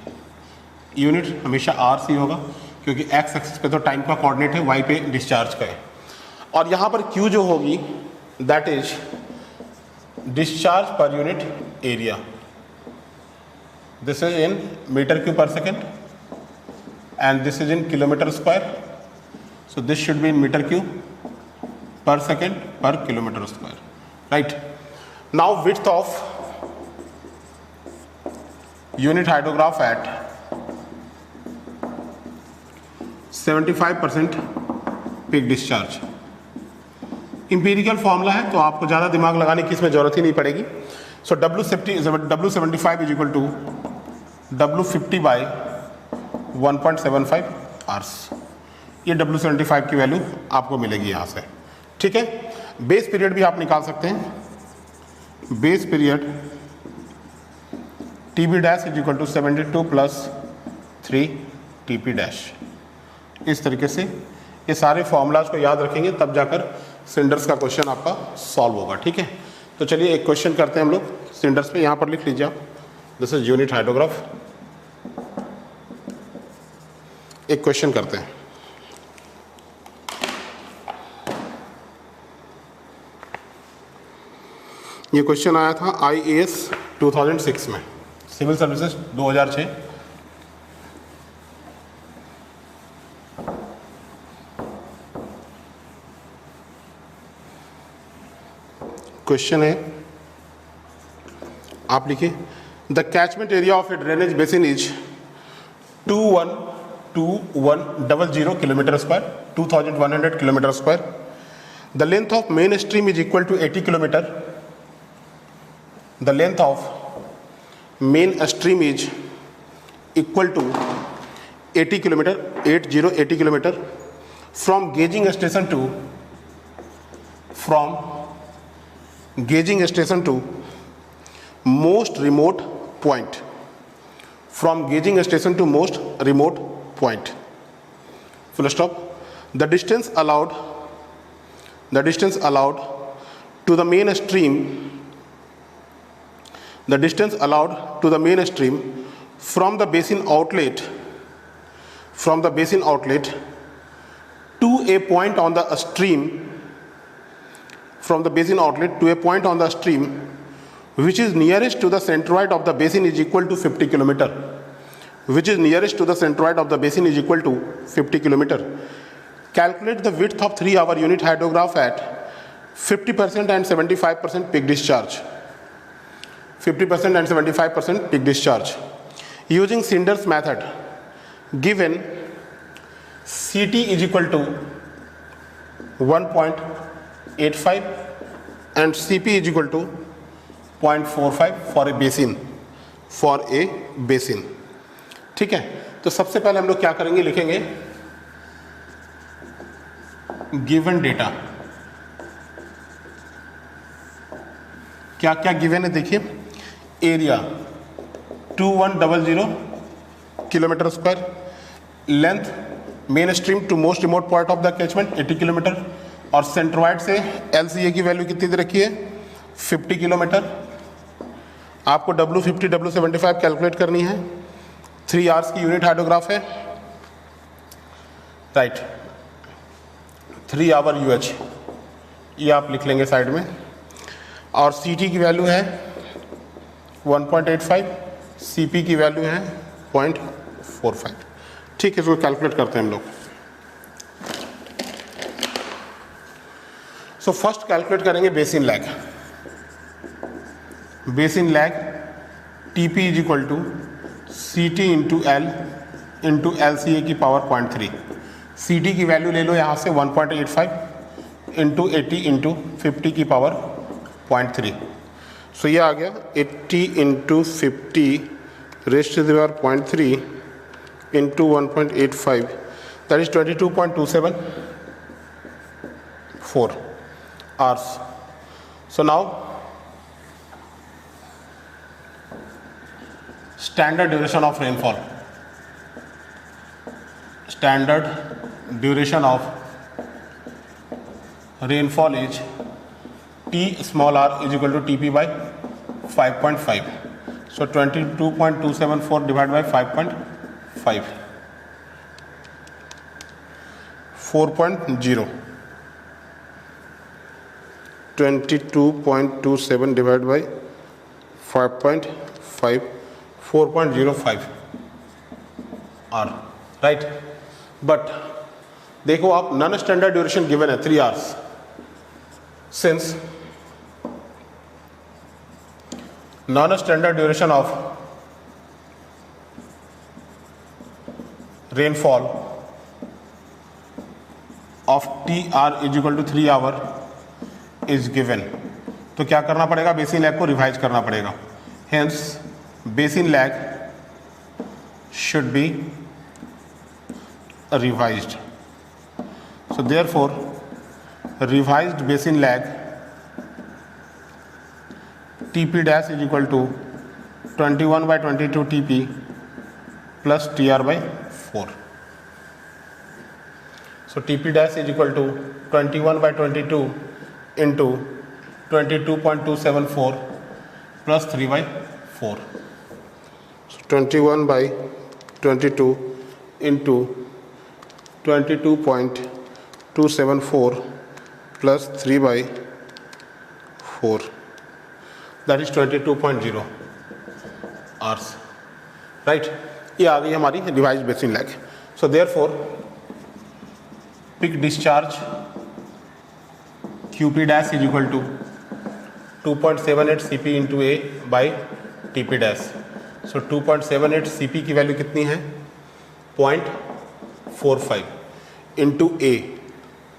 यूनिट हमेशा RC होगा क्योंकि एक्स एक्सिस पे तो टाइम का कोऑर्डिनेट है, वाई पे डिस्चार्ज का है। और यहाँ पर Q जो होगी that is discharge per unit area. This is in meter cube per second and this is in kilometer square. So this should be in meter cube per second per kilometer square, right? Now width of unit hydrograph at 75% peak discharge. Empirical formula है तो आपको ज़्यादा दिमाग लगाने की इसमें ज़रूरत ही नहीं पड़ेगी. So W75 is equal to W50 by 1.75 hours. ये W75 की वैल्यू आपको मिलेगी यहाँ से, ठीक है. बेस पीरियड भी आप निकाल सकते हैं. Base period TB dash is equal to 72 plus 3 TP dash. इस तरीके से ये सारे फॉर्मूलाज को याद रखेंगे तब जाकर सिंडर्स का क्वेश्चन आपका सॉल्व होगा, ठीक है. तो चलिए एक क्वेश्चन करते हैं हम लोग सिंडर्स पे. यहाँ पर लिख लीजिए आप, दिस इज यूनिट हाइड्रोग्राफ. एक क्वेश्चन करते हैं. ये क्वेश्चन आया था IAS 2006 में, सिविल सर्विसेज 2006. क्वेश्चन है, आप लिखिए the catchment area of a drainage basin is 2100 kilometre square, 2100 kilometre square. The length of main stream is equal to 80 kilometre. The length of main stream is equal to 80 kilometre, 80 kilometre from gauging station to most remote point. From gauging station to most remote point. Full stop. The distance allowed to the main stream. The distance allowed to the main stream from the basin outlet to a point on the stream. From the basin outlet to a point on the stream which is nearest to the centroid of the basin is equal to 50 kilometer. Which is nearest to the centroid of the basin is equal to 50 kilometer. Calculate the width of 3-hour unit hydrograph at 50% and 75% peak discharge. 50% and 75% peak discharge. Using Sinder's method, given CT is equal to 1.85 and CP is equal to 0.45 for a basin. ठीक है. तो सबसे पहले हम लोग क्या करेंगे, लिखेंगे गिवन डेटा. क्या क्या गिवन है देखिए. Area 2100 kilometre square. Length main stream to most remote point of the catchment 80 kilometre. और सेंट्रोइड से LCA की वैल्यू कितनी दे रखी है, 50 किलोमीटर. आपको W50 W75 कैलकुलेट करनी है. 3 आवर्स की यूनिट हाइड्रोग्राफ है, राइट. 3 आवर UH ये आप लिख लेंगे साइड में. और CT की वैल्यू है 1.85, CP की वैल्यू है 0.45. ठीक है, इसको कैलकुलेट करते हैं हम लोग. सो फर्स्ट कैलकुलेट करेंगे basin lag. Basin lag TP is equal to CT into L into LCA की पावर 0.3. CT की वैल्यू ले लो यहाँ से 1.85 इंटू 80 इंटू 50 की पावर 0.3. सो ये आ गया 80 into 50 raised to the power 0.3 into 1.85, that is 22.274 hours. So now standard duration of rainfall. Standard duration of rainfall is T small r is equal to TP by 5.5. So 22.274 divided by 5.5, 4.0. 22.27 divide by 5.5 4.05 hour, right. But देखो आप, non standard duration given है 3 hours, since non standard duration of rainfall of TR is equal to 3 hour is given, तो क्या करना पड़ेगा, basin lag को revise करना पड़ेगा। Hence basin lag should be revised, so therefore revised basin lag TP dash is equal to 21/22 TP plus TR by 4. So TP dash is equal to 21/22 into 22.274 plus 3/4. So 21/22 into 22.274 plus 3/4, that is 22.0 hours, right। ये आ गई हमारी revise basin lag. So therefore peak discharge QP dash is equal to 2.78 CP into A by TP dash. So 2.78 CP की value कितनी है, 0.45 into A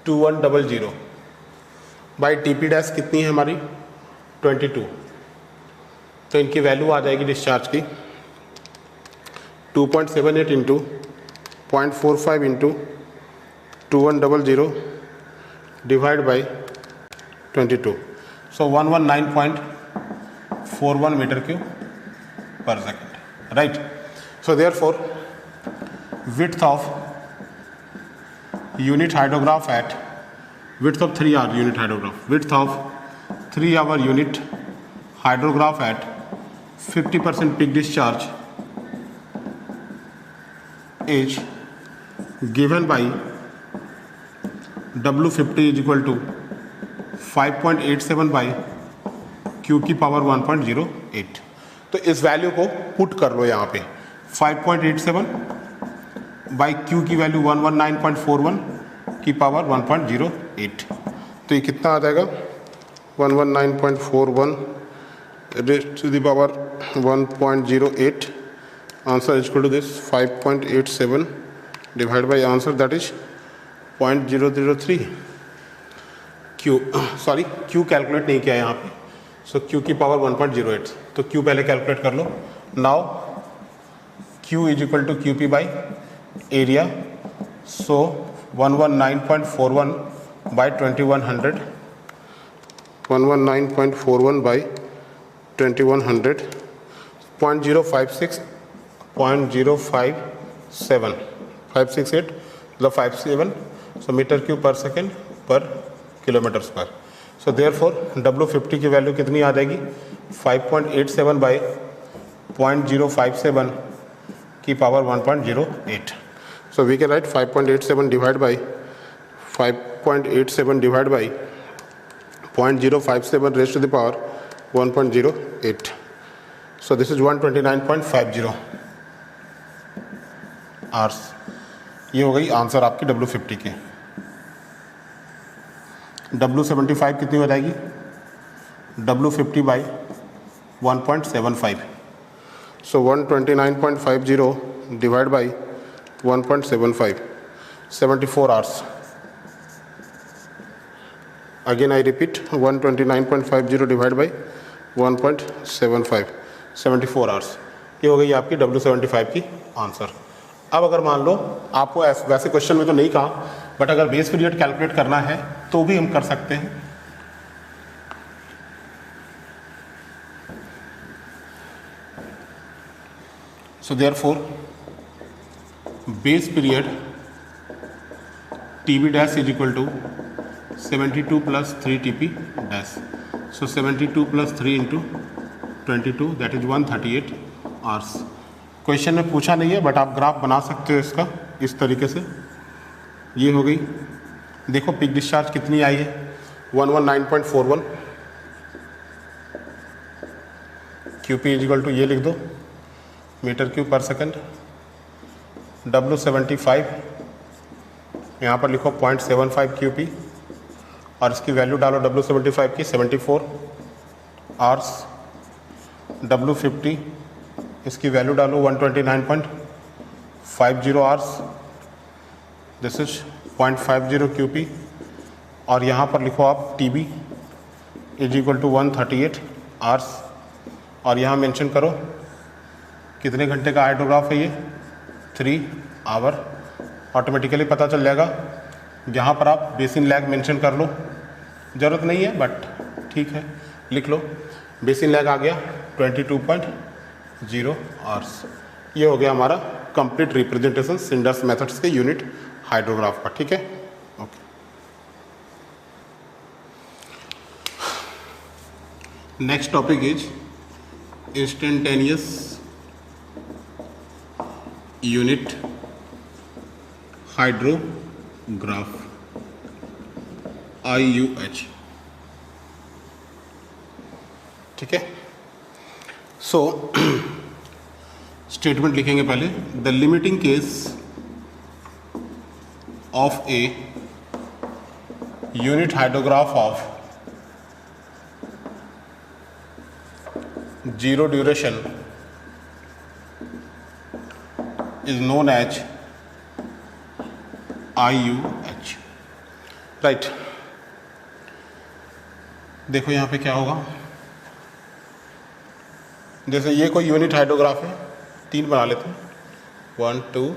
2100 by TP dash कितनी है हमारी 22, तो इनकी वैल्यू आ जाएगी डिस्चार्ज की 2.78 into 0.45 into 2100 divide by 22, so 119.41 metre cube per second, right. So therefore width of unit hydrograph at width of 3 hour unit hydrograph, width of 3 hour unit hydrograph at 50% peak discharge is given by W50 is equal to 5.87 by Q की power 1.08। तो इस value को put कर लो यहाँ पे, 5.87 by Q की value 119.41 की power 1.08, तो ये कितना आ जाएगा 119.41 raised to the power 1.08, answer is equal to this 5.87 divide by answer that is 0.003। Q calculate नहीं किया यहाँ पे, सो Q की पावर 1.08, तो Q पहले कैलकुलेट कर लो। Now Q is equal to QP by area, so 119.41 by 2100, 119.41 by 2100, 0.056 0.057 568 मतलब 57, so metre cube per second per kilometre square. So therefore W50 की वैल्यू कितनी आ जाएगी 5.87 बाई 0.057 की power 1.08, so we can write 5.87 divide by 0.057 raised to the power 1.08, so this is 129.50 hours. ये हो गई answer आपकी W50 की। W75 कितनी हो जाएगी, W50 by 1.75, so 129.50 divide by 1.75, 74 hours. Again I repeat 129.50 divide by 1.75, 74 hours. ये हो गई आपकी W75 की आंसर। अब अगर मान लो आपको वैसे क्वेश्चन में तो नहीं कहा, बट अगर बेस पीरियड कैलकुलेट करना है तो भी हम कर सकते हैं। So therefore base period TB dash is equal to 72 plus 3 TP dash, so 72 plus 3 into 22 that is 138 hours. Question में पूछा नहीं है, बट आप ग्राफ बना सकते हो इसका इस तरीके से। ये हो गई, देखो पिक डिस्चार्ज कितनी आई है 119.41 QP इजिकल टू ये लिख दो मीटर क्यूब पर सेकंड। W75 यहाँ पर लिखो 0.75 QP और इसकी वैल्यू डालो W75 की 74 आवर्स। W50 इसकी वैल्यू डालो 129.50 आवर्स। दिस इज 0.50 QP और यहाँ पर लिखो आप TB is equal to 138 hours और यहाँ मेंशन करो कितने घंटे का हाइड्रोग्राफ है ये 3 आवर। ऑटोमेटिकली पता चल जाएगा। यहाँ पर आप बेसिन लैग मेंशन कर लो, ज़रूरत नहीं है बट ठीक है लिख लो। बेसिन लैग आ गया 22.0 आवर्स। ये हो गया हमारा कंप्लीट रिप्रेजेंटेशन सिंडर्स मेथड्स के यूनिट हाइड्रोग्राफ का। ठीक है, okay. Next topic is instantaneous unit hydrograph IUH। ठीक है, सो स्टेटमेंट लिखेंगे पहले। The limiting case of a unit hydrograph of zero duration is known as IUH। Right, देखो यहाँ पे क्या होगा। जैसे ये कोई यूनिट हाइड्रोग्राफ है, 3 बना लेते हैं 1 2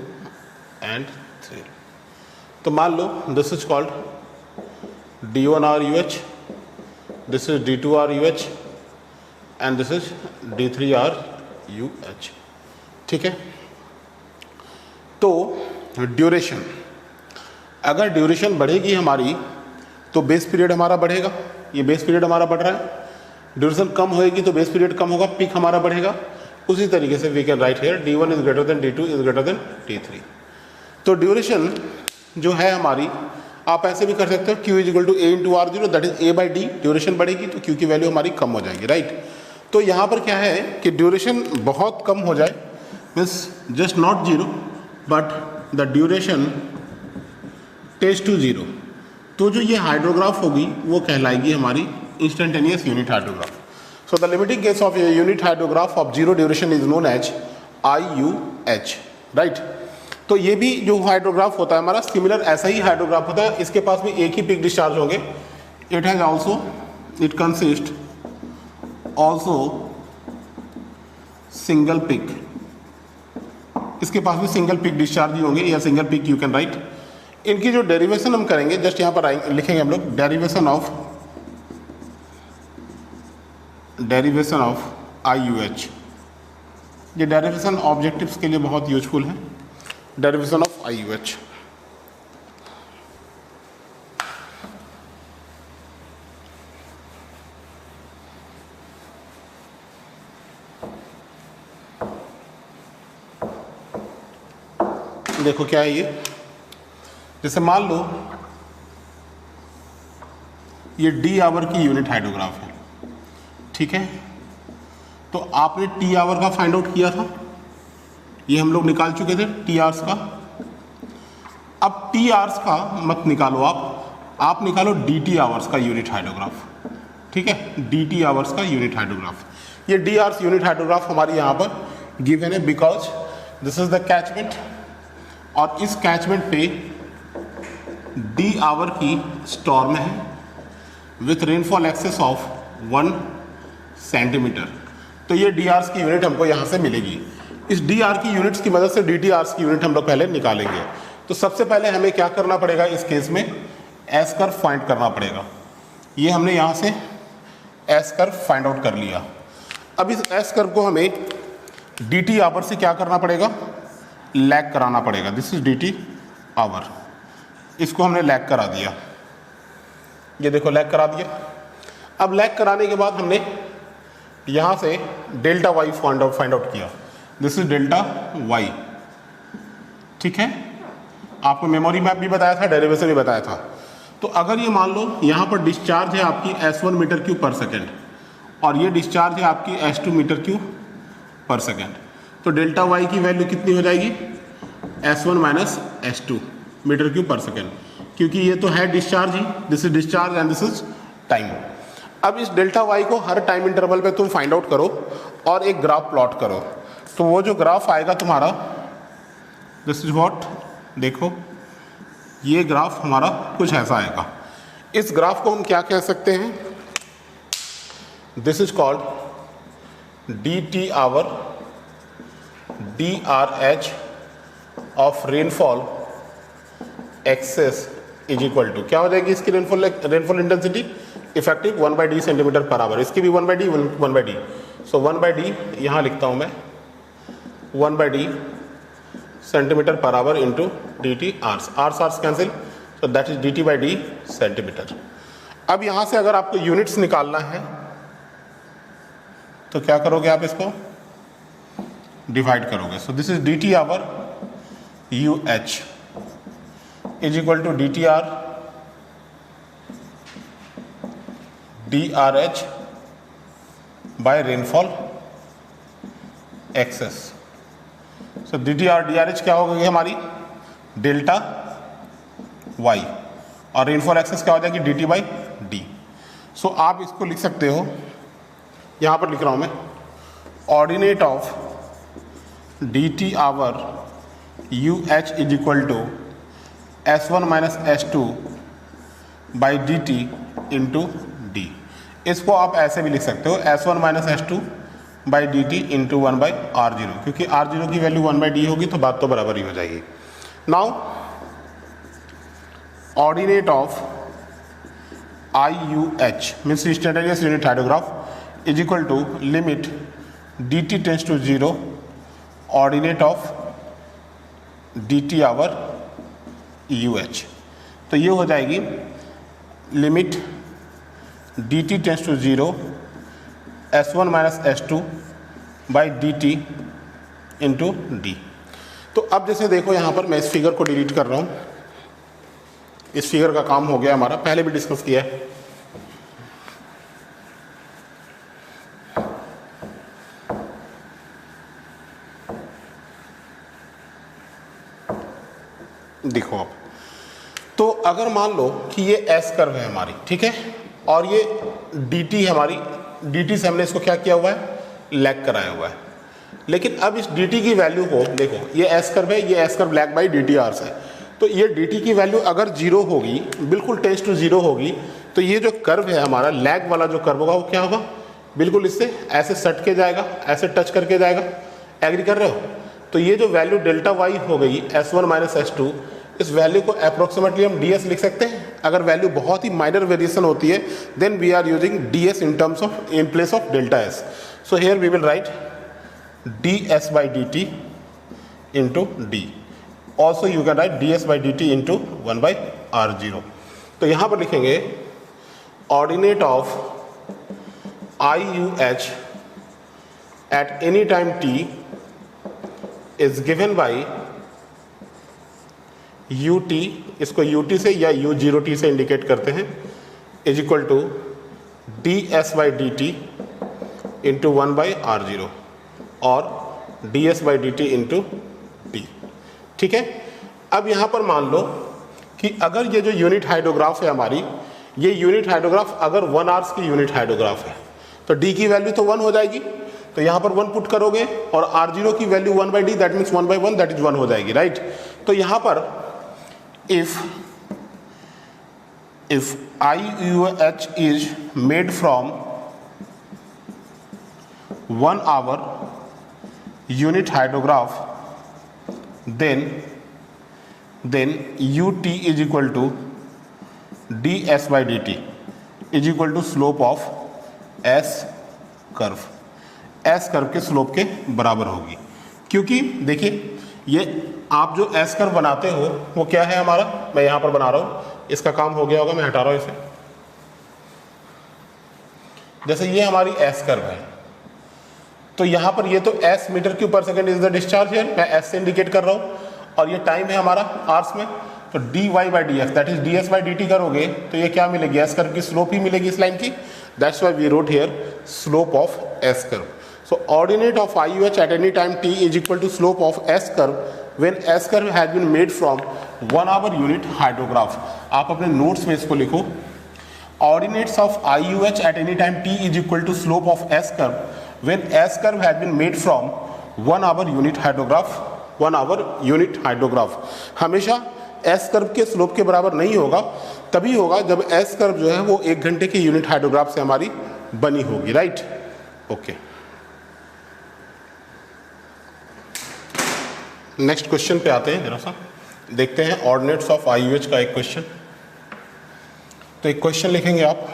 and 3। तो मान लो this is called D1RUH, this is D2RUH and this is D3RUH। ठीक है, तो ड्यूरेशन, अगर ड्यूरेशन बढ़ेगी हमारी तो बेस पीरियड हमारा बढ़ेगा। ये बेस पीरियड हमारा बढ़ रहा है। ड्यूरेशन कम होएगी तो बेस पीरियड कम होगा, पीक हमारा बढ़ेगा। उसी तरीके से we can write here D1 is greater than D2 is greater than D3। तो ड्यूरेशन जो है हमारी, आप ऐसे भी कर सकते हो Q is equal to A into R0, that is A/D। Duration बढ़ेगी तो Q की वैल्यू हमारी कम हो जाएगी। राइट, तो यहाँ पर क्या है कि ड्यूरेशन बहुत कम हो जाए, means just not zero but the duration tends to zero, तो जो ये हाइड्रोग्राफ होगी वो कहलाएगी हमारी instantaneous unit hydrograph. So the limiting case of a unit hydrograph of zero duration is known as IUH। Right, तो ये भी जो हाइड्रोग्राफ होता है हमारा सिमिलर ऐसा ही हाइड्रोग्राफ होता है। इसके पास भी एक ही पिक डिस्चार्ज होंगे। It has also, it consist also single peak. इसके पास भी सिंगल पिक डिस्चार्ज ही होंगे या single peak you can write. इनकी जो डेरिवेशन हम करेंगे, जस्ट यहाँ पर लिखेंगे हम लोग डेरिवेशन ऑफ IUH। ये डेरिवेशन ऑब्जेक्टिव्स के लिए बहुत यूजफुल है। डेरिवेशन ऑफ IUH, देखो क्या है ये। जैसे मान लो ये D आवर की यूनिट हाइड्रोग्राफ है। ठीक है, तो आपने T आवर का फाइंड आउट किया था, ये हम लोग निकाल चुके थे T आवर्स का। अब T आवर्स का मत निकालो, आप निकालो DT आवर्स का यूनिट हाइड्रोग्राफ। ठीक है, DT आवर्स का यूनिट हाइड्रोग्राफ। ये D आवर्स यूनिट हाइड्रोग्राफ हमारी यहाँ पर गिवन है because this is the catchment और इस कैचमेंट पे D आवर की स्टॉर्म है with rainfall excess of 1 centimetre. तो ये D आवर्स की यूनिट हमको यहाँ से मिलेगी। इस D आर की यूनिट्स की मदद से DT आवर्स की यूनिट हम लोग पहले निकालेंगे। तो सबसे पहले हमें क्या करना पड़ेगा इस केस में, एस कर्व फाइंड करना पड़ेगा। ये हमने यहाँ से एस कर्व फाइंड आउट कर लिया। अब इस एस कर्व को हमें DT आवर से क्या करना पड़ेगा, लैग कराना पड़ेगा। दिस इज DT आवर, इसको हमने लैग करा दिया। ये देखो लैग करा दिया। अब लैग कराने के बाद हमने यहाँ से डेल्टा वाई फाइंड आउट किया। This is delta Y. ठीक है, आपको मेमोरी मैप भी बताया था, डेरिवेशन भी बताया था। तो तो अगर ये मान लो यहाँ पर डिस्चार्ज है आपकी S1 metre cube per second और ये डिस्चार्ज है आपकी S2 metre cube per second, तो डेल्टा वाई की वैल्यू कितनी हो जाएगी? S1 minus S2 metre cube per second, क्योंकि ये तो है डिस्चार्ज ही, this is discharge and this is time. अब इस डेल्टा वाई को हर टाइम इंटरवल पे तुम फाइंड आउट करो और एक ग्राफ प्लॉट करो। तो वो जो ग्राफ आएगा तुम्हारा, दिस इज व्हाट, देखो ये ग्राफ हमारा कुछ ऐसा आएगा। इस ग्राफ को हम क्या कह सकते हैं? This is called dt hour DRH of rainfall excess is equal to, क्या हो जाएगी इसकी rainfall intensity effective 1/d centimetre per hour. इसकी भी 1/d 1/d, सो 1/d यहाँ लिखता हूँ मैं 1/d centimetre per hour into dt hours cancel, so that is dt/d centimetre. अब यहाँ से अगर आपको यूनिट्स निकालना है तो क्या करोगे आप? इसको डिवाइड करोगे। So this is dt hour UH is equal to DTR DRH by rainfall excess. So DTR DRH क्या हो गई हमारी? डेल्टा वाई, और रेनफॉल एक्सेस क्या हो जाएगी? DT/D। सो आप इसको लिख सकते हो, यहाँ पर लिख रहा हूँ मैं, ordinate of DT hour UH is equal to S1 minus S2 by DT into D। इसको आप ऐसे भी लिख सकते हो, S1 minus S2 by DT into 1/R0, क्योंकि R0 की वैल्यू 1/D होगी तो बात तो बराबर ही हो जाएगी। Now ordinate of IUH means instantaneous unit hydrograph is equal to limit DT tends to 0 ordinate of DT hour UH। तो ये हो जाएगी limit DT tends to 0 S1 minus S2 by DT into D। तो अब जैसे देखो यहाँ पर मैं इस फिगर को डिलीट कर रहा हूँ, इस फिगर का काम हो गया हमारा, पहले भी डिस्कस किया है। देखो अब तो अगर मान लो कि ये एस कर्व है हमारी, ठीक है, और ये dt है हमारी, dt से हमने इसको क्या किया हुआ है? लैग कराया हुआ है। लेकिन अब इस dt की वैल्यू को देखो, ये एस कर्व है, ये S curve lag by dt hours है, तो ये dt की वैल्यू अगर 0 होगी, बिल्कुल टेंड्स टू 0 होगी, तो ये जो कर्व है हमारा लैग वाला जो कर्व होगा वो क्या होगा? बिल्कुल इससे ऐसे सट के जाएगा, ऐसे टच करके जाएगा। एग्री कर रहे हो? तो ये जो वैल्यू डेल्टा वाई हो गई S1 माइनस S2, इस वैल्यू को अप्रोक्सीमेटली हम ds लिख सकते हैं। अगर वैल्यू बहुत ही माइनर वेरिएशन होती है then we are using ds in terms of in place of delta s। So here we will write ds by dt into d। Also you can write ds by dt into 1/R0। तो यहाँ पर लिखेंगे ordinate of IUH at any time t is given by ut, इसको ut से या u0t से indicate करते हैं, is equal to ds/dt into 1/R0 और ds/dt इंटू d। ठीक है। अब यहाँ पर मान लो कि अगर ये जो यूनिट हाइड्रोग्राफ है हमारी, ये यूनिट हाइड्रोग्राफ अगर 1 आवर्स की यूनिट हाइड्रोग्राफ है तो d की वैल्यू तो 1 हो जाएगी, तो यहाँ पर 1 पुट करोगे और R0 की value 1/d, that means 1/1, that is 1 हो जाएगी, राइट। तो यहाँ पर if IUH is made from 1 hour unit hydrograph, then ut is equal to ds/dt is equal to slope of s curve, s curve के slope के बराबर होगी। क्योंकि देखिए ये आप जो एस कर्व बनाते हो वो क्या है हमारा, मैं यहाँ पर बना रहा हूँ, इसका काम हो गया होगा, मैं हटा रहा हूँ इसे। जैसे ये हमारी एस कर्व है, तो यहाँ पर ये तो एस मीटर क्यूब पर सेकंड इज द डिस्चार्ज है, मैं एस से इंडिकेट कर रहा हूँ, और ये टाइम है हमारा आर्स में, तो dy by D X that is ds by dt करोगे तो ये क्या मिलेगी, एस कर्व की स्लोप ही मिलेगी इस लाइन की. That's why we wrote here slope of S curve. So ordinate of I U H at any time t is equal to slope of S curve when S curve has been made from 1 hour unit hydrograph. आप अपने notes में इसको लिखो. Ordinates of IUH at any time t is equal to slope of S curve when S curve has been made from 1 hour unit hydrograph. 1 hour unit hydrograph हमेशा S curve के slope के बराबर नहीं होगा, तभी होगा जब S कर्व जो है वो 1 घंटे के यूनिट हाइड्रोग्राफ से हमारी बनी होगी. Right, okay. नेक्स्ट क्वेश्चन पे आते हैं, जरा सा देखते हैं ऑर्डिनेट्स ऑफ IUH का एक क्वेश्चन. तो एक क्वेश्चन लिखेंगे आप,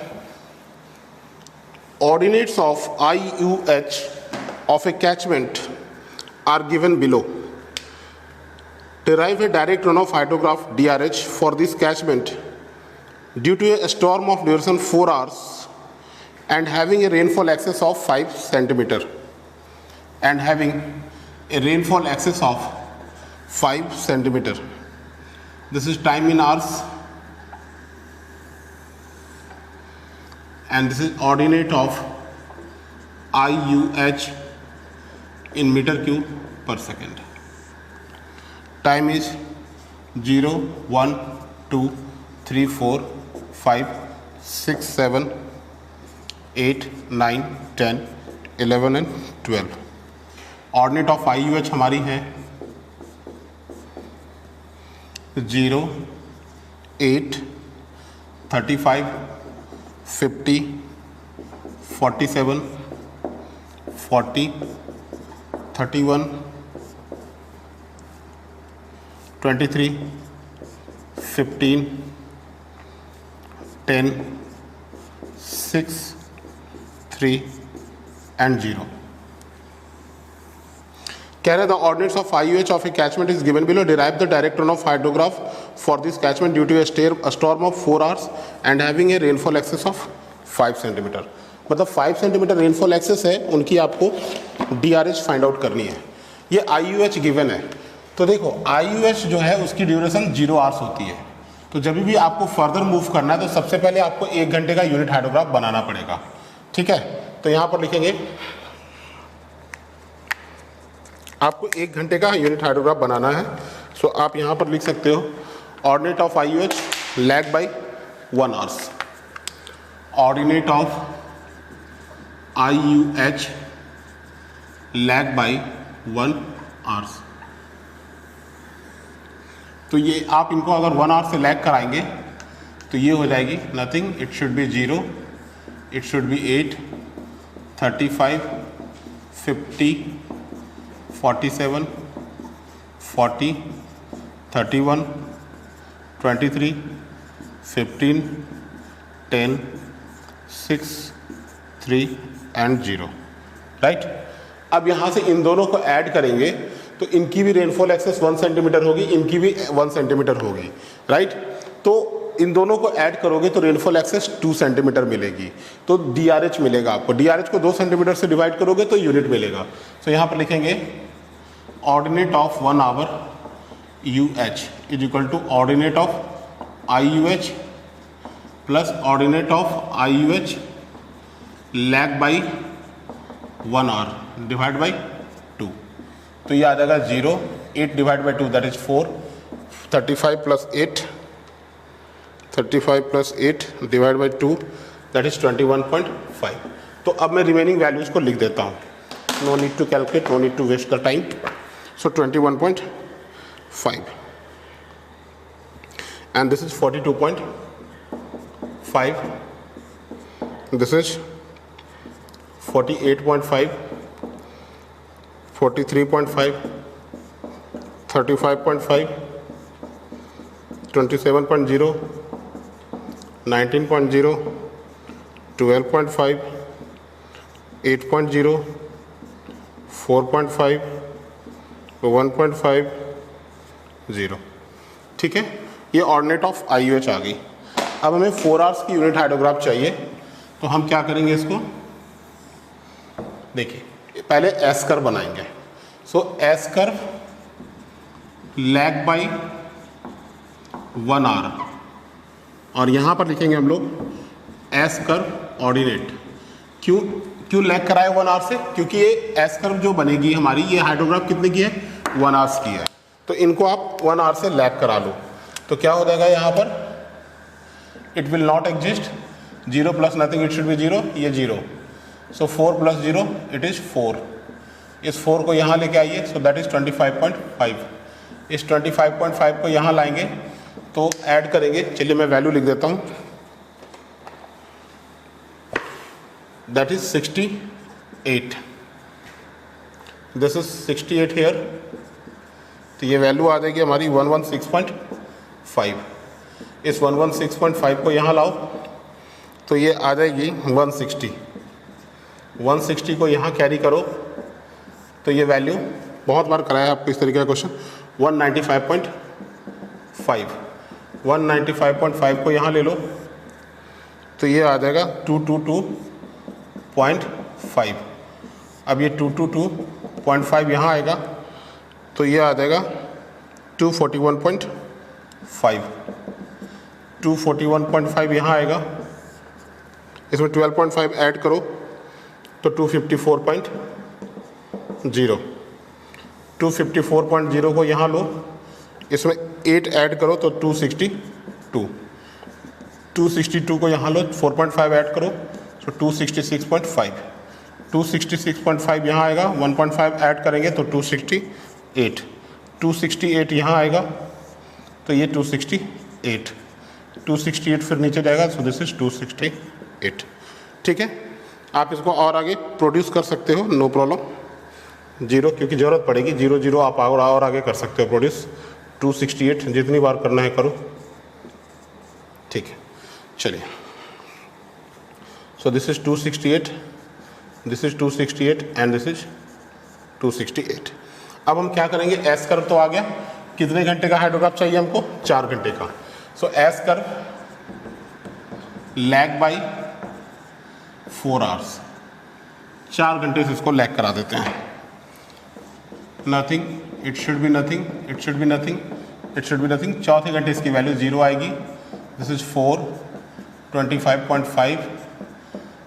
ordinates of IUH of a catchment are given below. Derive a direct runoff hydrograph DRH for this catchment due to a storm of duration 4 hours and having a rainfall excess of 5 centimeter and having a rainfall excess of 5 centimeter. This is time in hours and this is ordinate of IUH in meter cube per second. Time is 0, 1, 2, 3, 4, 5, 6, 7, 8, 9, 10, 11 and 12. Ordinate of IUH हमारी है 0, 8, 35, 50, 47, 40, 31, 23, 15, 10, 6, 3 and 0. कह रहे the ordinates of IUH of a catchment is given below. Derive the direct runoff hydrograph for this catchment due to a storm of 4 hours and having a rainfall excess of 5 centimetre. मतलब 5 centimetre rainfall access है, उनकी आपको DRH find out करनी है. ये IUH given है. तो देखो IUH जो है उसकी ड्यूरेशन 0 hours होती है. तो जब भी आपको फर्दर मूव करना है तो सबसे पहले आपको 1 घंटे का यूनिट हाइड्रोग्राफ बनाना पड़ेगा. ठीक है, तो यहाँ पर लिखेंगे आपको 1 घंटे का यूनिट हाइड्रोग्राफ बनाना है. सो आप यहाँ पर लिख सकते हो ordinate of IUH lag by 1 hours. Ordinate of IUH lag by 1 hours. तो ये आप इनको अगर 1 hour से लैग कराएंगे तो ये हो जाएगी nothing, it should B 0, it should B 8, 35, 50, 47, 40, 31, 23, 15, 10, 6, 3 and 0. Right. अब यहाँ से इन दोनों को ऐड करेंगे तो इनकी भी रेनफॉल एक्सेस 1 सेंटीमीटर होगी, इनकी भी 1 सेंटीमीटर होगी. राइट. तो इन दोनों को ऐड करोगे तो रेनफॉल एक्सेस 2 सेंटीमीटर मिलेगी. तो DRH मिलेगा आपको. DRH को 2 सेंटीमीटर से डिवाइड करोगे तो यूनिट मिलेगा. तो यहाँ पर लिखेंगे ordinate of 1 hour UH is equal to ordinate of IUH plus ordinate of IUH lag by 1 hour divide by 2. तो ये आ जाएगा 0, 8 divide by 2 that is 4, 35 plus 8, 35 plus 8 divide by 2 that is 21.5. तो अब मैं रिमेनिंग वैल्यूज को लिख देता हूँ. No need to calculate, no need to waste the time. So 21.5 and this is 42.5, this is 48.5, 43.5, 35.5, 27.0, 19.0, 12.5, 8.0, 4.5, 1.5, 0. ठीक है, ये ऑर्डिनेट ऑफ IUH आ गई. अब हमें 4 hours की यूनिट हाइड्रोग्राफ चाहिए, तो हम क्या करेंगे इसको, देखिए पहले एस कर्व बनाएंगे. So S curve lag by 1 hour, और यहाँ पर लिखेंगे हम लोग एस कर्व ऑर्डिनेट। क्यों लैग कराए 1 आर से? क्योंकि ये एस कर्व जो बनेगी हमारी, ये हाइड्रोग्राफ कितने की है? 1 आवर्स की है। तो इनको आप 1 आवर से लैग करा लो, तो क्या हो जाएगा यहाँ पर? It will not exist, 0 plus nothing it should B 0, ये 0, सो 4 प्लस 0 इट इज़ 4। इस 4 को यहाँ लेके आइए, सो दैट इज़ 25.5। इस 25.5 को यहाँ लाएंगे तो ऐड करेंगे, चलिए मैं वैल्यू लिख देता हूँ, that is 68। This is 68 here, तो ये वैल्यू आ जाएगी हमारी 116.5। इस 116.5 को यहाँ लाओ तो ये आ जाएगी 160। 160 को यहाँ कैरी करो तो ये वैल्यू, बहुत बार कराया आपको इस तरीके का क्वेश्चन, 195.5। 195.5 को यहाँ ले लो तो ये आ जाएगा 222.5। अब ये 222.5 यहाँ आएगा तो ये आ जाएगा 241.5। 241.5 यहाँ आएगा, इसमें 12.5 ऐड करो तो 254.0। 254.0 को यहाँ लो, इसमें 8 ऐड करो तो 262। 262 को यहाँ लो, 4.5 ऐड करो तो 266.5। 266.5 यहाँ आएगा, 1.5 ऐड करेंगे तो 268। 268 यहाँ आएगा तो ये 268। 268 फिर नीचे जाएगा, सो दिस इज 268। ठीक है, आप इसको और आगे प्रोड्यूस कर सकते हो, नो प्रॉब्लम। 0 क्योंकि ज़रूरत पड़ेगी, 0 0 आप और आगे कर सकते हो प्रोड्यूस। 268 जितनी बार करना है करो, ठीक है। चलिए, सो this is 268, this is 268 and this is 268। अब हम क्या करेंगे, एस कर्व तो आ गया, कितने घंटे का हाइड्रोग्राफ चाहिए हमको? 4 घंटे का। So S curve lag by 4 hours, 4 घंटे से इसको लैग करा देते हैं। Nothing, it should be nothing, it should be nothing, it should be nothing. चौथे घंटे इसकी वैल्यू 0 आएगी। दिस इज 4, 25.5,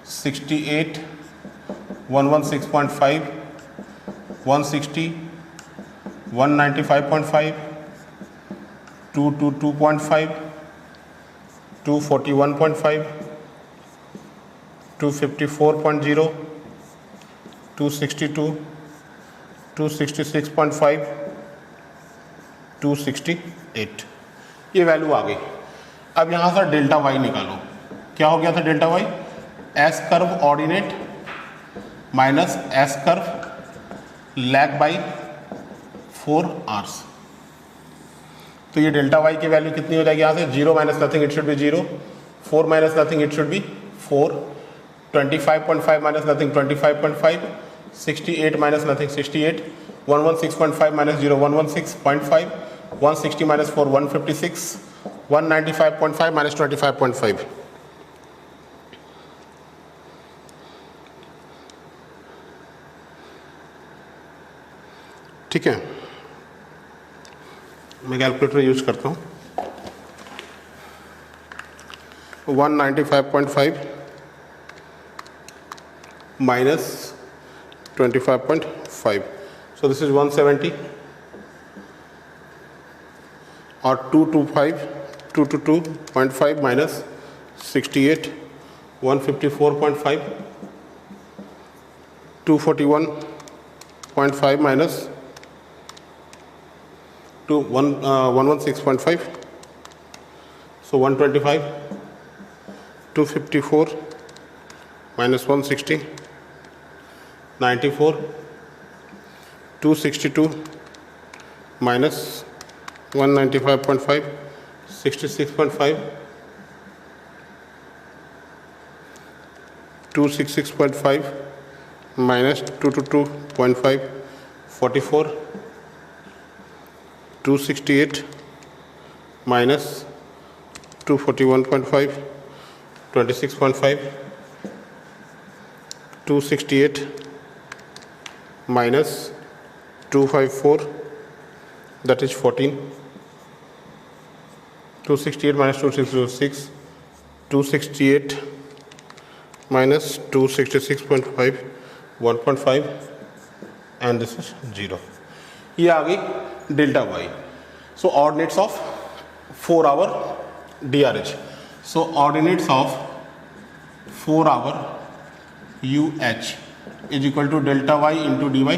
68, 116.5, 160, 195.5, 222.5, 241.5, 254.0, 262, 266.5, 268, ये वैल्यू आ गई। अब यहाँ से डेल्टा वाई निकालो। क्या हो गया था delta Y? S curve ordinate minus S curve lag by 4 hours. तो ये डेल्टा वाई की वैल्यू कितनी हो जाएगी यहाँ से? 0 minus nothing it should B 0, 4 minus nothing it should B 4, 25.5 minus nothing 25.5, 68 minus nothing 68, 116.5 minus 0 116.5, 160 minus 4 156, 195.5 minus 25.5। ठीक है, मैं कैलकुलेटर यूज करता हूँ। 195.5 माइनस 25.5, so this is 170, और 222.5 minus 68, 154.5, 241.5 minus 116.5, so 125, 254 minus 160, 94, 262 minus 195.5, 66.5, 266.5 minus 222.5, 44, 268 minus 241.5, 26.5, 268 minus 254, that is 14, 268 minus 2606, 268 minus 266.5, 1.5 and this is 0. ये आ गई delta Y. So ordinates of 4 hour DRH. So ordinates of 4 hour UH is equal to delta Y into D Y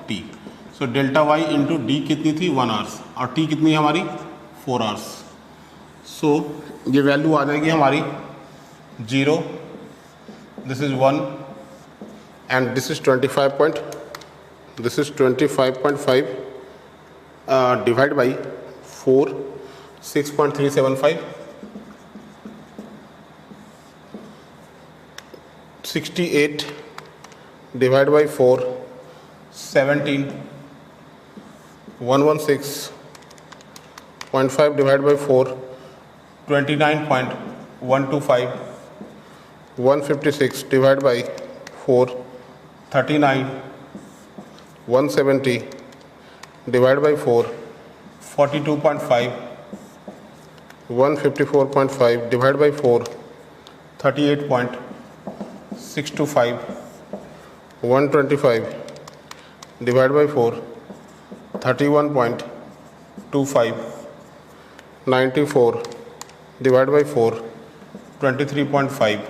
T. So delta Y into D कितनी थी 1 hours और T कितनी है हमारी 4 hours. सो ये वैल्यू आ जाएगी हमारी 0, this is 1 and this is 25.5 divide by 4, 6.375, 68 divided by 4, 17, 116.5 divided by 4, 29.125, 156 divided by 4, 39, 170 divided by 4, 42.5, 154.5 divided by 4, 38.625, 125 divided by 4, 31.25, 94 divided by 4, 23.5,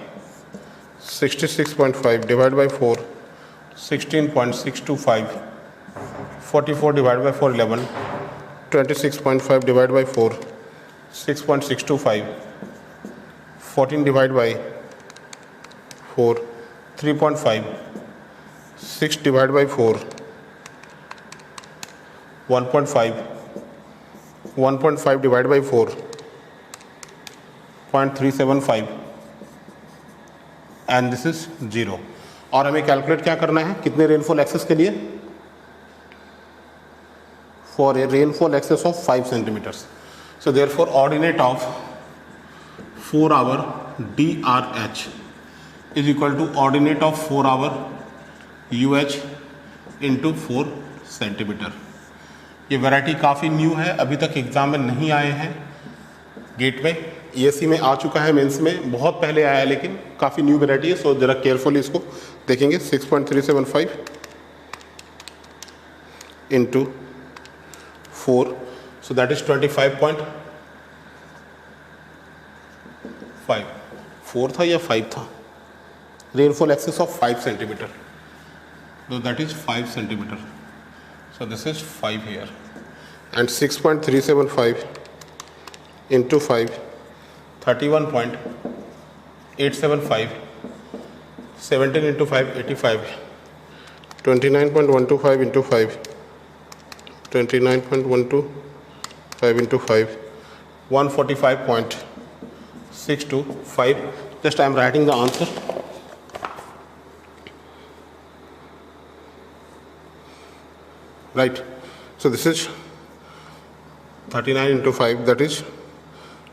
66.5 divided by 4, 16.625, 44 divided by 4, 11, 26.5 divided by 4, 6.625, 14 divided by 4, 3.5, 6 divided by 4, 1.5, 1.5 divided by 4, 0.375 and this is 0. और हमें calculate क्या करना है कितने rainfall excess के लिए? For a rainfall excess of 5 centimetres. So therefore ordinate of 4 hour DRH is equal to ordinate of 4 hour UH into 4 centimetre. ये variety काफ़ी न्यू है, अभी तक एग्जाम में नहीं आए हैं. गेट में ESE में आ चुका है, मेंस में बहुत पहले आया है, लेकिन काफ़ी न्यू वैरायटी है. सो ज़रा केयरफुली इसको देखेंगे. 6.375 इंटू 4, सो दैट इज 25.5. 4 था या 5 था? Rainfall excess of 5 centimetre, so that is 5 centimeter. So this is 5 here. And 6.375 into 5, 31.875, 17 into 5, 85, 29.125 into 5, 29.125 into 5, 145.625. Just I am writing the answer. Right. So this is 39 into 5, that is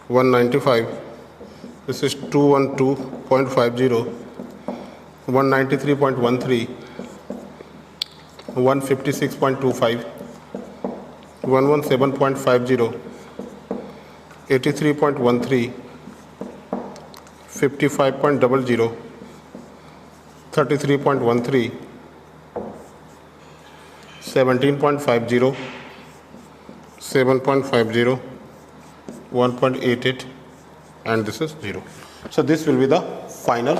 195. This is 212.50, 193.13, 156.25, 117.50, 83.13, 55.00, 33.13, 17.50, 7.50, 1.88 and this is 0. So this will be the final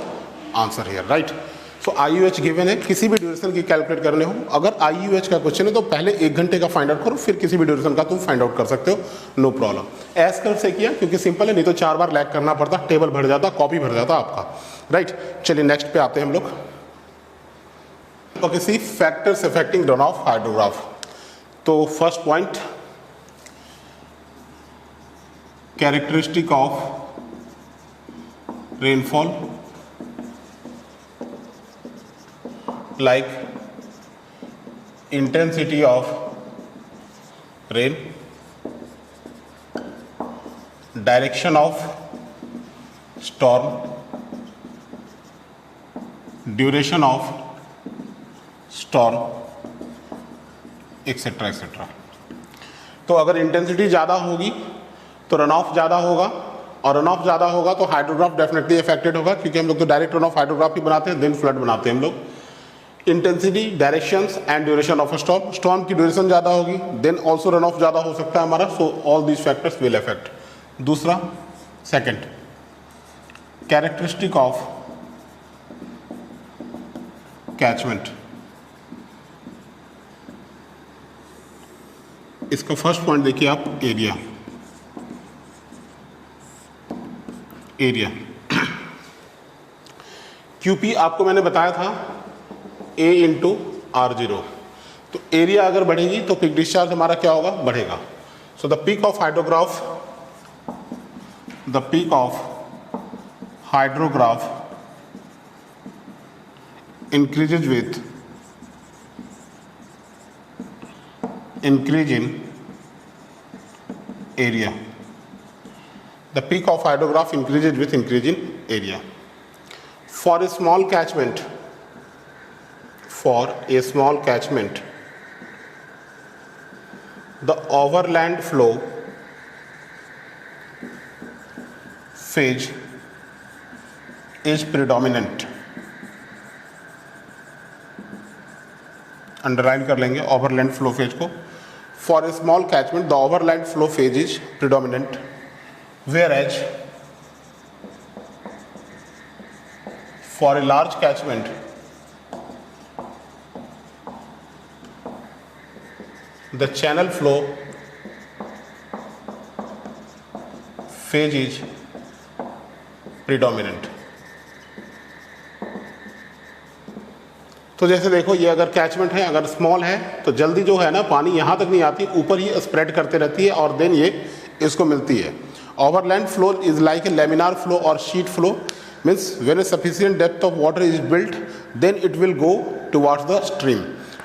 answer here, right? So IUH given है, किसी भी duration की calculate करने हो, अगर IUH का question है तो पहले 1 घंटे का फाइंड आउट करो, फिर किसी भी ड्यूरेशन का तुम फाइंड आउट कर सकते हो, नो प्रॉब्लम. एस कर से किया क्योंकि सिंपल है, नहीं तो 4 बार लैग करना पड़ता, टेबल भर जाता, कॉपी भर जाता आपका, राइट. चलिए नेक्स्ट पे आते हैं हम लोग. तो किसी factors affecting run off hydrograph. तो first point, characteristic of rainfall like intensity of rain, direction of storm, duration of storm, etc etc. तो अगर इंटेंसिटी ज़्यादा होगी तो रन ऑफ ज़्यादा होगा, और रन ऑफ ज़्यादा होगा तो हाइड्रोग्राफ डेफिनेटली अफेक्टेड होगा, क्योंकि हम लोग तो डायरेक्ट रन ऑफ हाइड्रोग्राफ ही बनाते हैं, देन फ्लड बनाते हैं हम लोग। Intensity, directions and duration of storm, storm की ड्यूरेशन ज़्यादा होगी, देन ऑल्सो रन ऑफ ज़्यादा हो सकता है हमारा, so all these factors will affect. दूसरा, सेकेंड, कैरेक्टरिस्टिक ऑफ कैचमेंट। इसका फर्स्ट पॉइंट देखिए आप, एरिया। एरिया क्यूपी आपको मैंने बताया था A इंटू R0, तो एरिया अगर बढ़ेगी तो पीक डिस्चार्ज हमारा क्या होगा, बढ़ेगा। So the peak of hydrograph increases with increase in area. The peak of hydrograph increases with increase in area. For a small catchment, the overland flow phase is predominant. Underline कर लेंगे overland flow phase को। For a small catchment the overland flow phase is predominant, whereas for a large catchment the channel flow phase is predominant. तो जैसे देखो, ये अगर catchment है, अगर स्मॉल है तो जल्दी जो है ना पानी यहाँ तक नहीं आती, ऊपर ही स्प्रेड करते रहती है और देन ये इसको मिलती है। Overland flow is like a laminar flow और sheet flow, means when a sufficient depth of water is built then it will go towards the stream.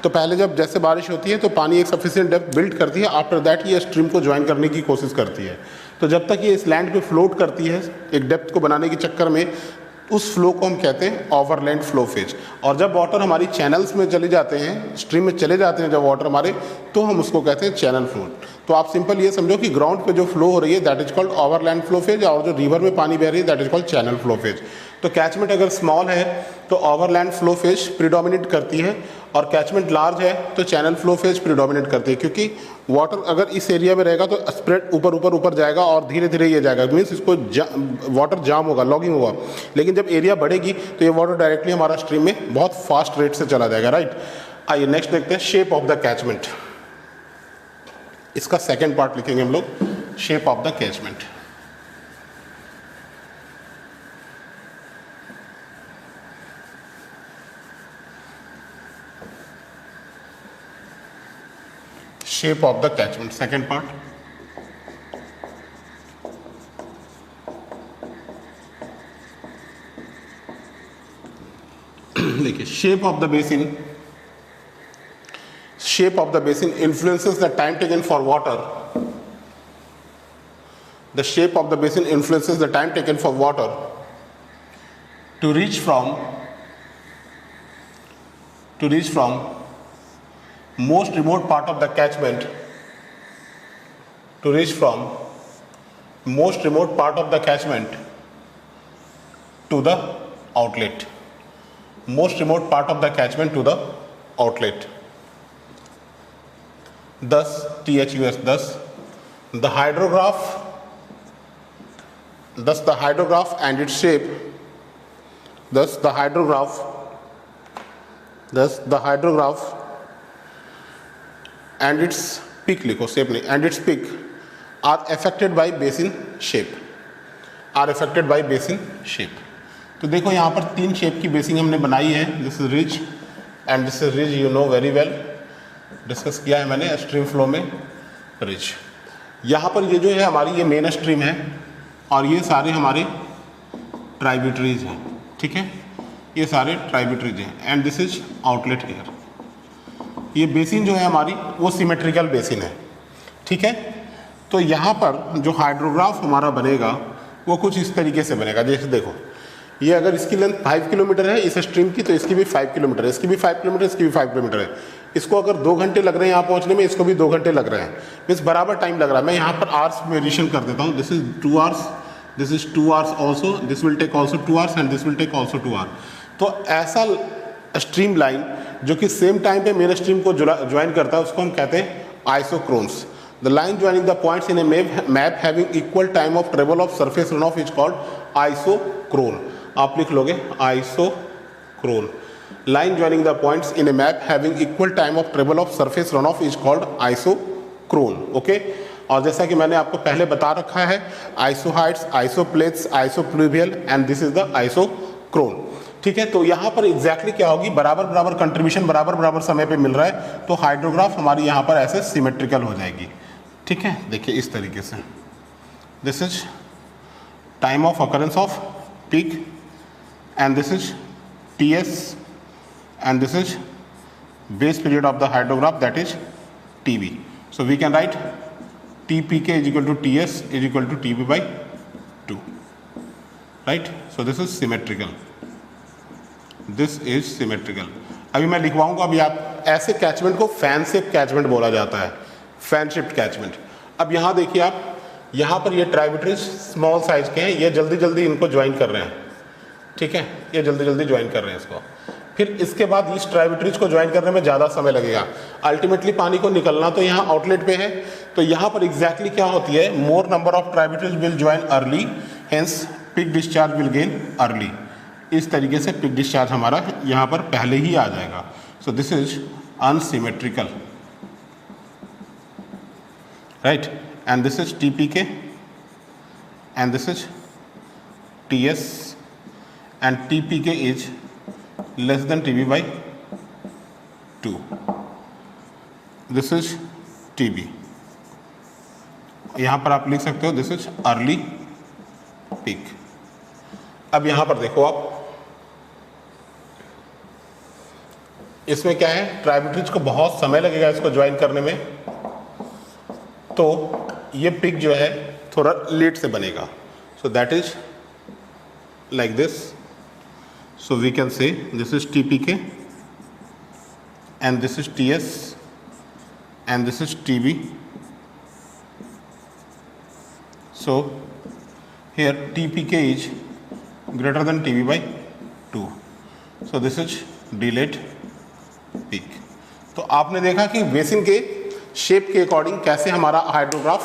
तो पहले जब जैसे बारिश होती है तो पानी एक सफिशिएंट डेप्थ बिल्ड करती है, आफ्टर दैट ये स्ट्रीम को ज्वाइन करने की कोशिश करती है। तो जब तक ये इस लैंड पे फ्लोट करती है एक डेप्थ को बनाने के चक्कर में, उस फ्लो को हम कहते हैं ओवरलैंड फ्लो फेज। और जब वाटर हमारी चैनल्स में चले जाते हैं, स्ट्रीम में चले जाते हैं जब वाटर हमारे, तो हम उसको कहते हैं चैनल फ्लो। तो आप सिंपल ये समझो कि ग्राउंड पे जो फ्लो हो रही है that is called overland flow phase, और जो रिवर में पानी बह रही है that is called channel flow phase. तो कैचमेंट अगर स्मॉल है तो ओवरलैंड फ्लो फेज प्रिडोमिनेट करती है, और कैचमेंट लार्ज है तो चैनल फ्लो फेज प्रिडोमिनेट करती है, क्योंकि वाटर अगर इस एरिया में रहेगा तो स्प्रेड ऊपर ऊपर ऊपर जाएगा और धीरे धीरे ये जाएगा, मीन्स इसको वाटर जाम होगा, लॉगिंग होगा। लेकिन जब एरिया बढ़ेगी तो ये वाटर डायरेक्टली हमारा स्ट्रीम में बहुत फास्ट रेट से चला जाएगा, राइट। आइए नेक्स्ट देखते हैं शेप ऑफ द कैचमेंट। इसका सेकेंड पार्ट लिखेंगे हम लोग, shape of the catchment. Shape of the catchment, second part. देखिए, shape of the basin influences the time taken for water. The shape of the basin influences the time taken for water to reach from most remote part of the catchment to the outlet. Most remote part of the catchment to the outlet. Thus, thus the hydrograph and its shape. Thus the hydrograph and its peak, लिखो shape नहीं, and its peak are affected by basin shape. तो देखो यहाँ पर तीन shape की basin हमने बनाई है, this is ridge and this is ridge, you know very well, discuss किया है मैंने स्ट्रीम फ्लो में रिज। यहाँ पर ये जो है हमारी ये मेन स्ट्रीम है और ये सारे हमारे ट्राइब्यूटरीज हैं, ठीक है, ये सारे ट्राइब्यूटरीज हैं and this is outlet here. ये बेसिन जो है हमारी वो सिमेट्रिकल बेसिन है, ठीक है। तो यहाँ पर जो हाइड्रोग्राफ हमारा बनेगा वो कुछ इस तरीके से बनेगा, जैसे देखो ये अगर इसकी लेंथ 5 किलोमीटर है इस स्ट्रीम की, तो इसकी भी 5 किलोमीटर है, इसकी भी 5 किलोमीटर, इसकी भी 5 किलोमीटर है। इसको अगर 2 घंटे लग रहे हैं यहाँ पहुँचने में, इसको भी 2 घंटे लग रहे हैं, मीन्स बराबर टाइम लग रहा है। मैं यहाँ पर आवर्स वेरिएशन कर देता हूँ, this is 2 hours, this is 2 hours also, this will take also 2 hours and this will take also 2 hours. तो ऐसा स्ट्रीम लाइन जो कि सेम टाइम पे मेरे स्ट्रीम को ज्वाइन करता है उसको हम कहते हैं isochrones. The line joining the points in a map having equal time of travel of surface run off is called isochrone. आप लिख लोगे isochrone. Line joining the points in a map having equal time of travel of surface run off is called isochrone. Okay, और जैसा कि मैंने आपको पहले बता रखा है, isohyets, isopleths, isopluvial and this is the isochrone. ठीक है, तो यहाँ पर एग्जैक्टली क्या होगी, बराबर बराबर कंट्रीब्यूशन बराबर बराबर समय पे मिल रहा है, तो हाइड्रोग्राफ हमारी यहाँ पर ऐसे सिमेट्रिकल हो जाएगी। ठीक है, देखिए इस तरीके से, this is time of occurrence of peak and this is TS and this is base period of the hydrograph that is TV. So we can write TPK is equal to TS is equal to TB by 2, right? So this is symmetrical. This is symmetrical. अभी मैं लिखवाऊंगा, अभी आप ऐसे catchment को fan shift catchment बोला जाता है, fan shift catchment. अब यहाँ देखिए आप, यहाँ पर ये ट्राइब्यूटरीज स्मॉल साइज के हैं, ये जल्दी जल्दी इनको ज्वाइन कर रहे हैं। ठीक है, ये जल्दी जल्दी ज्वाइन कर रहे हैं इसको, फिर इसके बाद इस ट्राइब्यूटरीज को ज्वाइन करने में ज़्यादा समय लगेगा। अल्टीमेटली पानी को निकलना तो यहाँ आउटलेट पे है, तो यहाँ पर एग्जैक्टली क्या होती है, more number of tributaries will join early, hence peak discharge will gain early. इस तरीके से पिक डिस्चार्ज हमारा यहाँ पर पहले ही आ जाएगा। सो this is unsymmetrical, right, and this is TPK and this is TS and TPK is less than TB by 2. This is TB. यहाँ पर आप लिख सकते हो दिस इज अर्ली पीक। अब यहाँ पर देखो आप, इसमें क्या है, ट्राइब्यूटरीज को बहुत समय लगेगा इसको ज्वाइन करने में, तो ये पिक जो है थोड़ा लेट से बनेगा। सो that is like this. So we can say this is TPK and this is TS and this is TB. So here TPK is greater than TB by 2. So this is delayed peak. तो आपने देखा कि basin के shape के according कैसे हमारा hydrograph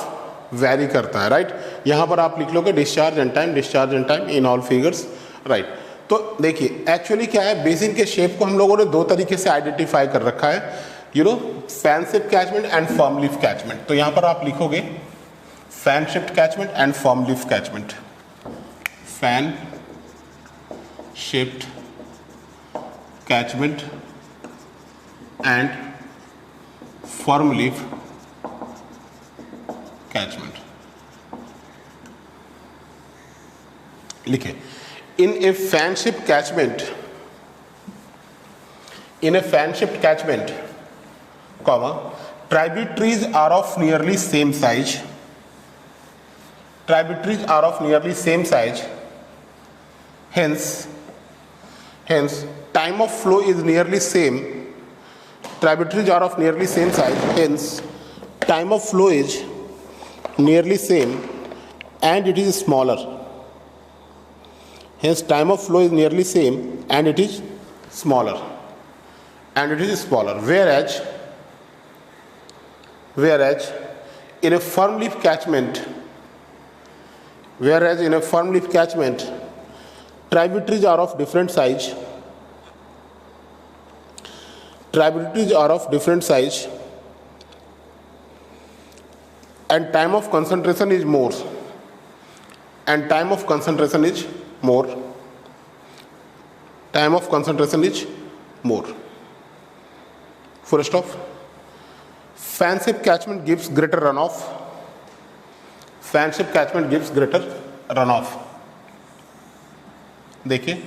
vary करता है, राइट। यहाँ पर आप लिख लोगे discharge and time, discharge and time in all figures, right. तो देखिए एक्चुअली क्या है, बेसिन के शेप को हम लोगों ने 2 तरीके से आइडेंटिफाई कर रखा है, you know, fan shift catchment and firm leaf catchment. तो यहाँ पर आप लिखोगे fan shift catchment and firm leaf catchment, fan shift catchment and firm leaf catchment. लिखे in a fan shift catchment, comma, tributaries are of nearly same size, hence time of flow is nearly same, tributaries are of nearly same size, hence time of flow is nearly same and it is smaller. Hence time of flow is nearly same and it is smaller, whereas in a firm leaf catchment, tributaries are of different size, and time of concentration is more, full stop. Fan shift catchment gives greater runoff. देखिए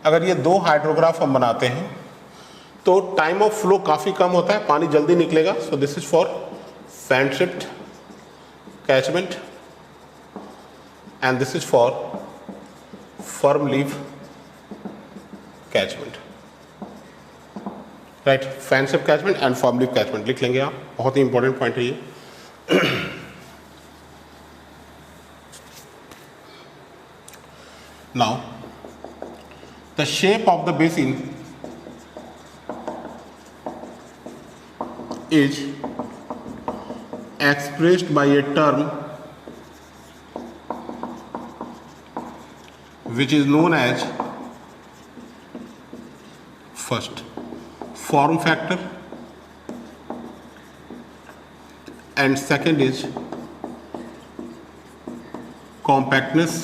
अगर ये 2 hydrograph हम बनाते हैं तो time of flow काफ़ी कम होता है, पानी जल्दी निकलेगा। सो this is for fan shift catchment and this is for firm leaf catchment. Right, fan shape catchment and form leaf catchment लिख लेंगे आप, बहुत ही इंपॉर्टेंट पॉइंट है ये। Now the shape of the basin is expressed by a term which is known as first form factor and second is compactness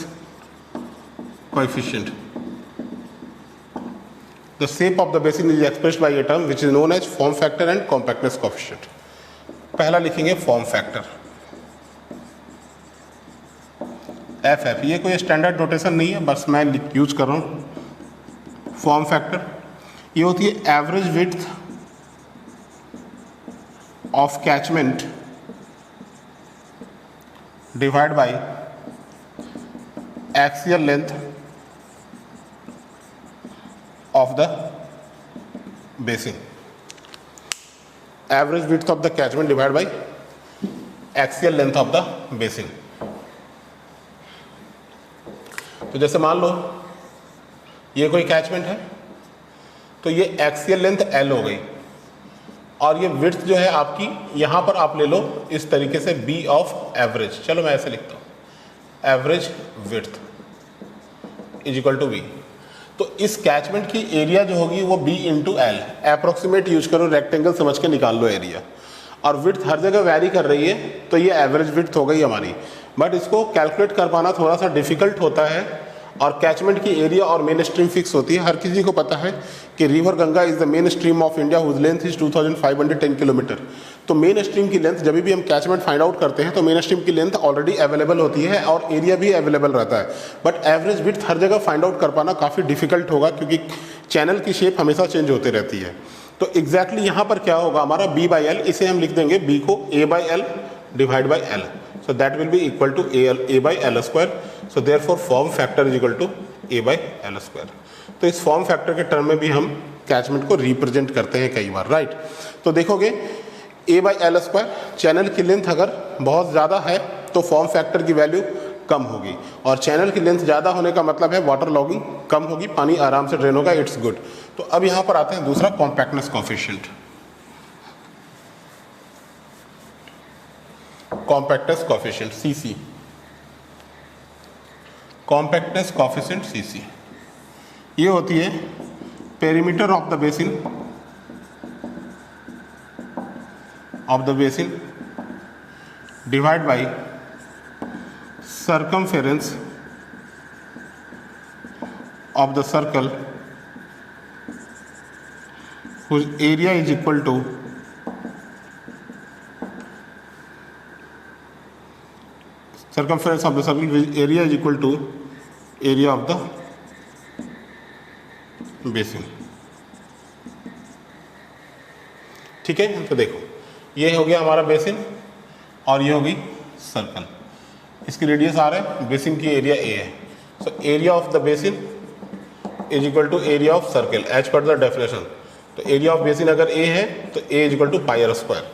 coefficient. The shape of the basin is expressed by a term which is known as form factor and compactness coefficient. पहला लिखेंगे form factor, F F, ये कोई standard notation नहीं है, बस मैं use कर रहा हूँ। फॉर्म फैक्टर ये होती है average width of catchment divide by axial length of the basin. Average width of the catchment divide by axial length of the basin. तो जैसे मान लो ये कोई कैचमेंट है, तो ये एक्सियल लेंथ एल हो गई और ये विड्थ जो है आपकी यहां पर आप ले लो इस तरीके से बी ऑफ एवरेज। चलो मैं ऐसे लिखता हूं, average width is equal to V. तो इस कैचमेंट की एरिया जो होगी वो B into L, approximate use करो, रेक्टेंगल समझ के निकाल लो एरिया। और विड्थ हर जगह वैरी कर रही है, तो ये एवरेज विड्थ हो गई हमारी। बट इसको कैलकुलेट कर पाना थोड़ा सा डिफिकल्ट होता है, और कैचमेंट की एरिया और मेन स्ट्रीम फिक्स होती है। हर किसी को पता है कि river Ganga is the main stream of India whose length is 2510 kilometre. तो मेन स्ट्रीम की लेंथ जब भी हम कैचमेंट फाइंड आउट करते हैं तो मेन स्ट्रीम की लेंथ ऑलरेडी अवेलेबल होती है और एरिया भी अवेलेबल रहता है। बट एवरेज विड्थ हर जगह फाइंड आउट कर पाना काफ़ी डिफिकल्ट होगा, क्योंकि चैनल की शेप हमेशा चेंज होती रहती है। तो एग्जैक्टली यहाँ पर क्या होगा हमारा बी बाई एल, इसे हम लिख देंगे बी को A by L divide by L. So that will be equal to a by l square. So therefore form factor is equal to a by l square. तो इस form factor के term में भी हम catchment को represent करते हैं कई बार, राइट। तो देखोगे a by l square, channel की लेंथ अगर बहुत ज़्यादा है तो फॉर्म फैक्टर की वैल्यू कम होगी, और चैनल की लेंथ ज़्यादा होने का मतलब है वाटर लॉगिंग कम होगी, पानी आराम से ड्रेन होगा, इट्स गुड। तो अब यहाँ पर आते हैं दूसरा compactness coefficient. Compactness coefficient CC, compactness coefficient CC ये होती है perimeter of the basin divide by circumference of the circle whose area is equal to circumference of the circle whose area is equal to area of the basin. ठीक है, तो देखो ये हो गया हमारा बेसिन और ये होगी सर्कल, इसकी रेडियस आर है, बेसिन की एरिया ए है। So area of the basin is equal to area of circle as per the definition. तो एरिया ऑफ बेसिन अगर ए है तो A is equal to pi R square.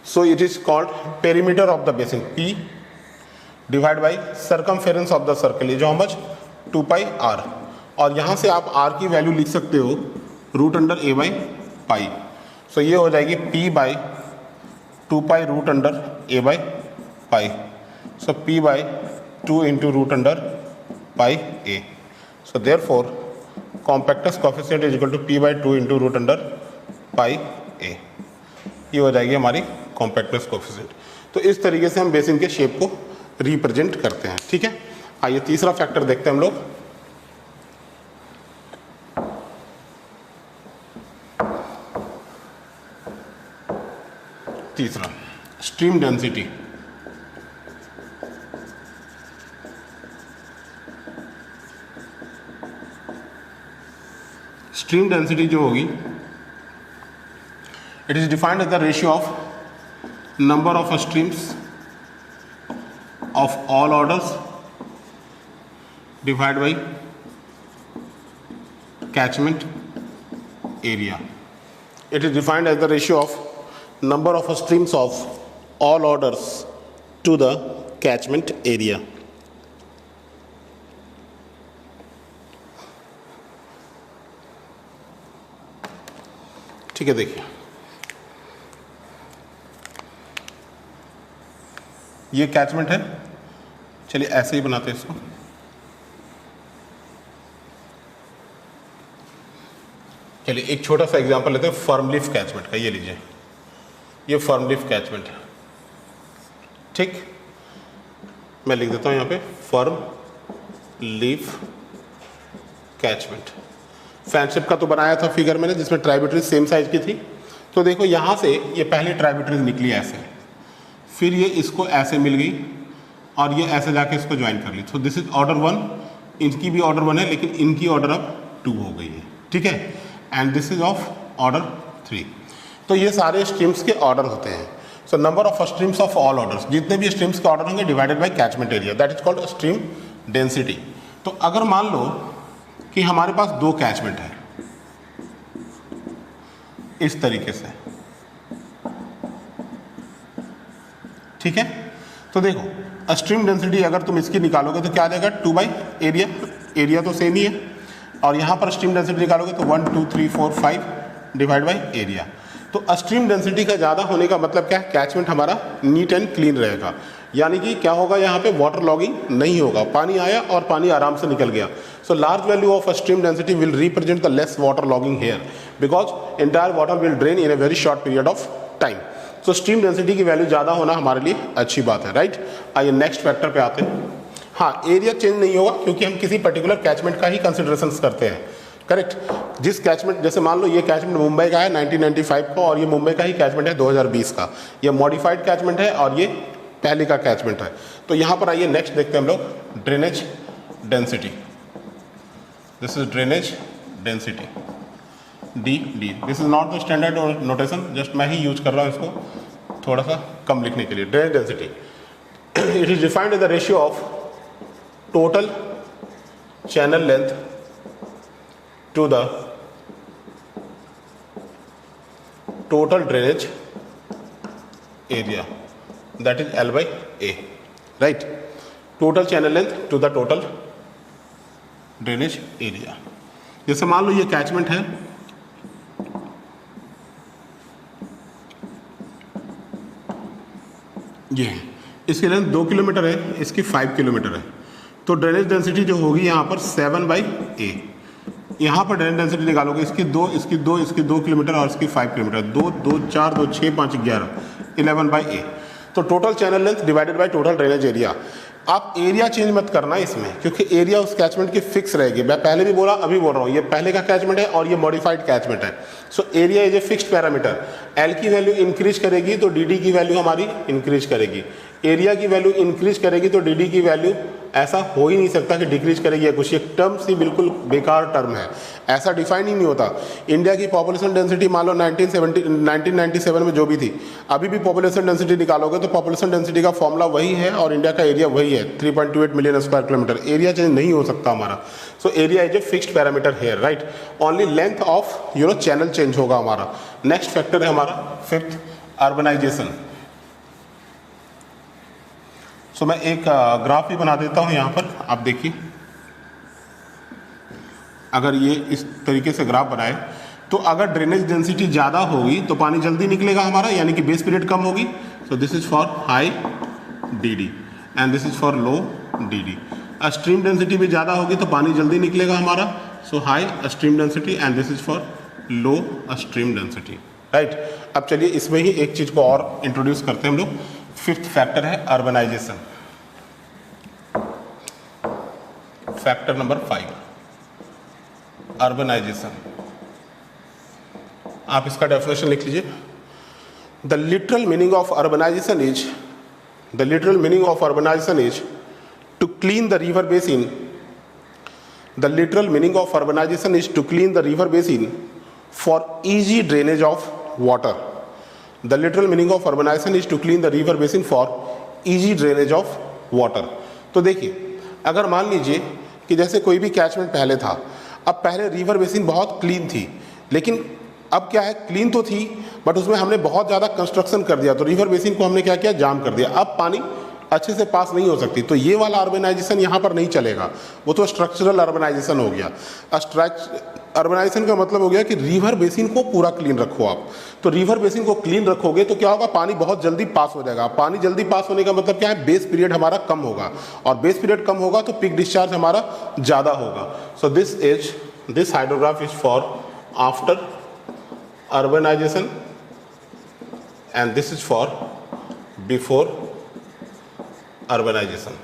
So it is called perimeter of the basin, P divide by circumference of the circle is how much 2 pi R. और यहाँ से आप are की value लिख सकते हो root under A by pi. So ये हो जाएगी P by 2 pi root under A by pi. So P by 2 into root under pi A. So therefore compactness coefficient is equal to P by 2 into root under pi A. ये हो जाएगी हमारी compactness coefficient. तो इस तरीके से हम basin के शेप को रिप्रेजेंट करते हैं। ठीक है, आइए तीसरा फैक्टर देखते हैं हम लोग। तीसरा स्ट्रीम डेंसिटी। स्ट्रीम डेंसिटी जो होगी it is defined as the ratio of number of streams of all orders divide by catchment area. It is defined as the ratio of number of streams of all orders to the catchment area. ठीक है, देखिए ये catchment है, चलिए ऐसे ही बनाते हैं इसको। चलिए एक छोटा सा एग्जांपल लेते हैं फर्म लीफ कैचमेंट का। ये लीजिए, ये फर्म लीफ कैचमेंट है, ठीक। मैं लिख देता हूं यहां पे फर्म लीफ कैचमेंट। फ्रेंडशिप का तो बनाया था फिगर मैंने, जिसमें ट्राइब्यूटरीज सेम साइज की थी। तो देखो यहां से ये पहली ट्राइब्यूटरीज निकली ऐसे, फिर ये इसको ऐसे मिल गई और ये ऐसे जाके इसको ज्वाइन कर ली। तो दिस इज ऑर्डर 1, इनकी भी ऑर्डर 1 है लेकिन इनकी ऑर्डर अब 2 हो गई है, ठीक है। And this is of order 3। तो ये सारे स्ट्रीम्स के ऑर्डर होते हैं। So number of streams of all orders, जितने भी स्ट्रीम्स के ऑर्डर होंगे divided by catchment area, that is called stream density. तो अगर मान लो कि हमारे पास 2 कैचमेंट है इस तरीके से, ठीक है। तो देखो स्ट्रीम डेंसिटी अगर तुम इसकी निकालोगे तो क्या आ जाएगा, 2 बाई एरिया, एरिया तो सेम ही है। और यहाँ पर स्ट्रीम डेंसिटी निकालोगे तो 1 2 3 4 5 डिवाइड बाई एरिया। तो स्ट्रीम डेंसिटी का ज़्यादा होने का मतलब क्या है, कैचमेंट हमारा नीट एंड क्लीन रहेगा, यानी कि क्या होगा, यहाँ पे वाटर लॉगिंग नहीं होगा, पानी आया और पानी आराम से निकल गया। So large value of stream density will represent the less water logging here, because entire water will drain in a very short period of time. So stream density की वैल्यू ज़्यादा होना हमारे लिए अच्छी बात है, राइट। आइए नेक्स्ट फैक्टर पे आते हैं। हाँ, एरिया चेंज नहीं होगा क्योंकि हम किसी पर्टिकुलर कैचमेंट का ही कंसिडरेशन करते हैं, करेक्ट। जिस कैचमेंट, जैसे मान लो ये कैचमेंट मुंबई का है 1995 का, और ये मुंबई का ही कैचमेंट है 2020 का। ये मॉडिफाइड कैचमेंट है और ये पहले का कैचमेंट है। तो यहाँ पर आइए नेक्स्ट देखते हैं हम लोग drainage density. This is drainage density, D. This is not the standard notation, just मैं ही यूज कर रहा हूँ इसको थोड़ा सा कम लिखने के लिए। Drainage density it is defined as the ratio of total channel length to the total drainage area, that is L by A, right. Total channel length to the total drainage area। जैसे मान लो ये catchment है, ये है, इसकी length 2 kilometre है, इसकी 5 kilometre है। तो ड्रेनेज डेंसिटी जो होगी यहाँ पर 7 बाई A। यहाँ पर ड्रेनेज डेंसिटी निकालोगे, इसकी 2 किलोमीटर और इसकी 5 किलोमीटर, 2 2 4 2 6 5 11 बाई A। तो total channel length divided by total drainage area. आप एरिया चेंज मत करना इसमें, क्योंकि एरिया उस कैचमेंट की फिक्स रहेगी। मैं पहले भी बोला, अभी बोल रहा हूँ, ये पहले का कैचमेंट है और ये मॉडिफाइड कैचमेंट है। So area is a fixed parameter. L की वैल्यू इंक्रीज करेगी तो डी की वैल्यू हमारी इंक्रीज करेगी, एरिया की वैल्यू इंक्रीज करेगी तो डी की वैल्यू, ऐसा हो ही नहीं सकता कि डिक्रीज करेगी या कुछ। ये टर्म सी बिल्कुल बेकार टर्म है, ऐसा डिफाइन ही नहीं होता। इंडिया की पॉपुलेशन डेंसिटी मान लो 1997 में जो भी थी, अभी भी पॉपुलेशन डेंसिटी निकालोगे तो पॉपुलेशन डेंसिटी का फॉर्मूला वही है और इंडिया का एरिया वही है, 3.28 million square kilometre. Area change नहीं हो सकता हमारा। So area is a fixed parameter here, right. Only length of channel change होगा हमारा। नेक्स्ट फैक्टर है हमारा 5th, अर्बनाइजेशन। सो मैं एक ग्राफ भी बना देता हूँ यहाँ पर, आप देखिए। अगर ये इस तरीके से ग्राफ बनाए तो अगर ड्रेनेज डेंसिटी ज़्यादा होगी तो पानी जल्दी निकलेगा हमारा, यानी कि बेस पीरियड कम होगी। So this is for high D and this is for low D. Stream density भी ज़्यादा होगी तो पानी जल्दी निकलेगा हमारा, so high stream density and this is for low stream density, right. अब चलिए इसमें ही एक चीज़ को और इंट्रोड्यूस करते हैं हम लोग। 5th फैक्टर है अर्बनाइजेशन। Factor number 5, urbanisation. आप इसका डेफिनेशन लिख लीजिए। The literal meaning of urbanisation is to clean the river basin. The literal meaning of urbanisation is to clean the river basin for easy drainage of water. The literal meaning of urbanization is to clean the river basin for easy drainage of water। तो देखिए, अगर मान लीजिए कि जैसे कोई भी catchment पहले था, अब पहले रिवर बेसिन बहुत क्लीन थी, लेकिन अब क्या है, क्लीन तो थी बट उसमें हमने बहुत ज़्यादा कंस्ट्रक्शन कर दिया, तो रिवर बेसिन को हमने क्या किया, जाम कर दिया। अब पानी अच्छे से पास नहीं हो सकती, तो ये वाला अर्बनाइजेशन यहाँ पर नहीं चलेगा, वो तो स्ट्रक्चरल अर्बनाइजेशन हो गया। अर्बनाइजेशन का मतलब हो गया कि रिवर बेसिन को पूरा क्लीन रखो आप। तो रिवर बेसिन को क्लीन रखोगे तो क्या होगा, पानी बहुत जल्दी पास हो जाएगा। पानी जल्दी पास होने का मतलब क्या है, बेस पीरियड हमारा कम होगा, और बेस पीरियड कम होगा तो पीक डिस्चार्ज हमारा ज़्यादा होगा। So this hydrograph is for after urbanization and this is for before urbanization.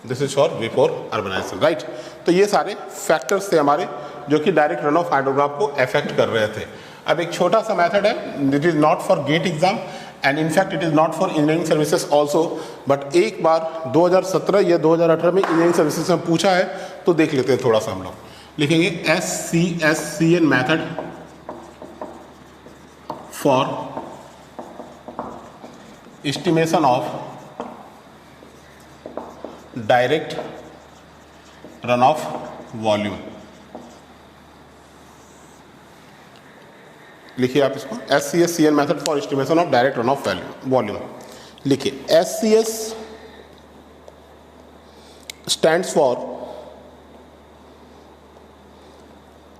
This is for before urbanization, right? तो ये सारे फैक्टर्स थे हमारे जो कि डायरेक्ट रन ऑफ हाइड्रोग्राफ को अफेक्ट कर रहे थे। अब एक छोटा सा मेथड है, it is not for GATE exam and in fact it is not for engineering services also, but एक बार 2017 या 2018 में इंजीनियरिंग सर्विसेज में पूछा है, तो देख लेते हैं थोड़ा सा। हम लोग लिखेंगे SCSCN method for estimation of direct run of volume. लिखिए आप इसको, SCSCN method for estimation of direct run of volume. लिखिए SCS stands for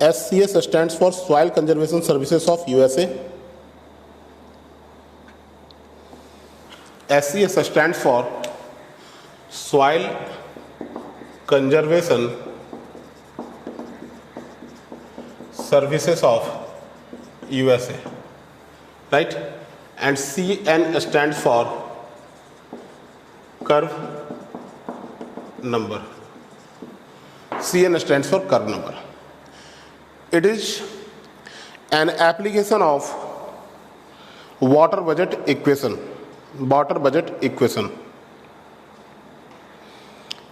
SCS stands for Soil Conservation Services of USA. SCS stands for Soil Conservation Services of USA, right? And CN stands for curve number. CN stands for curve number. It is an application of water budget equation. Water budget equation.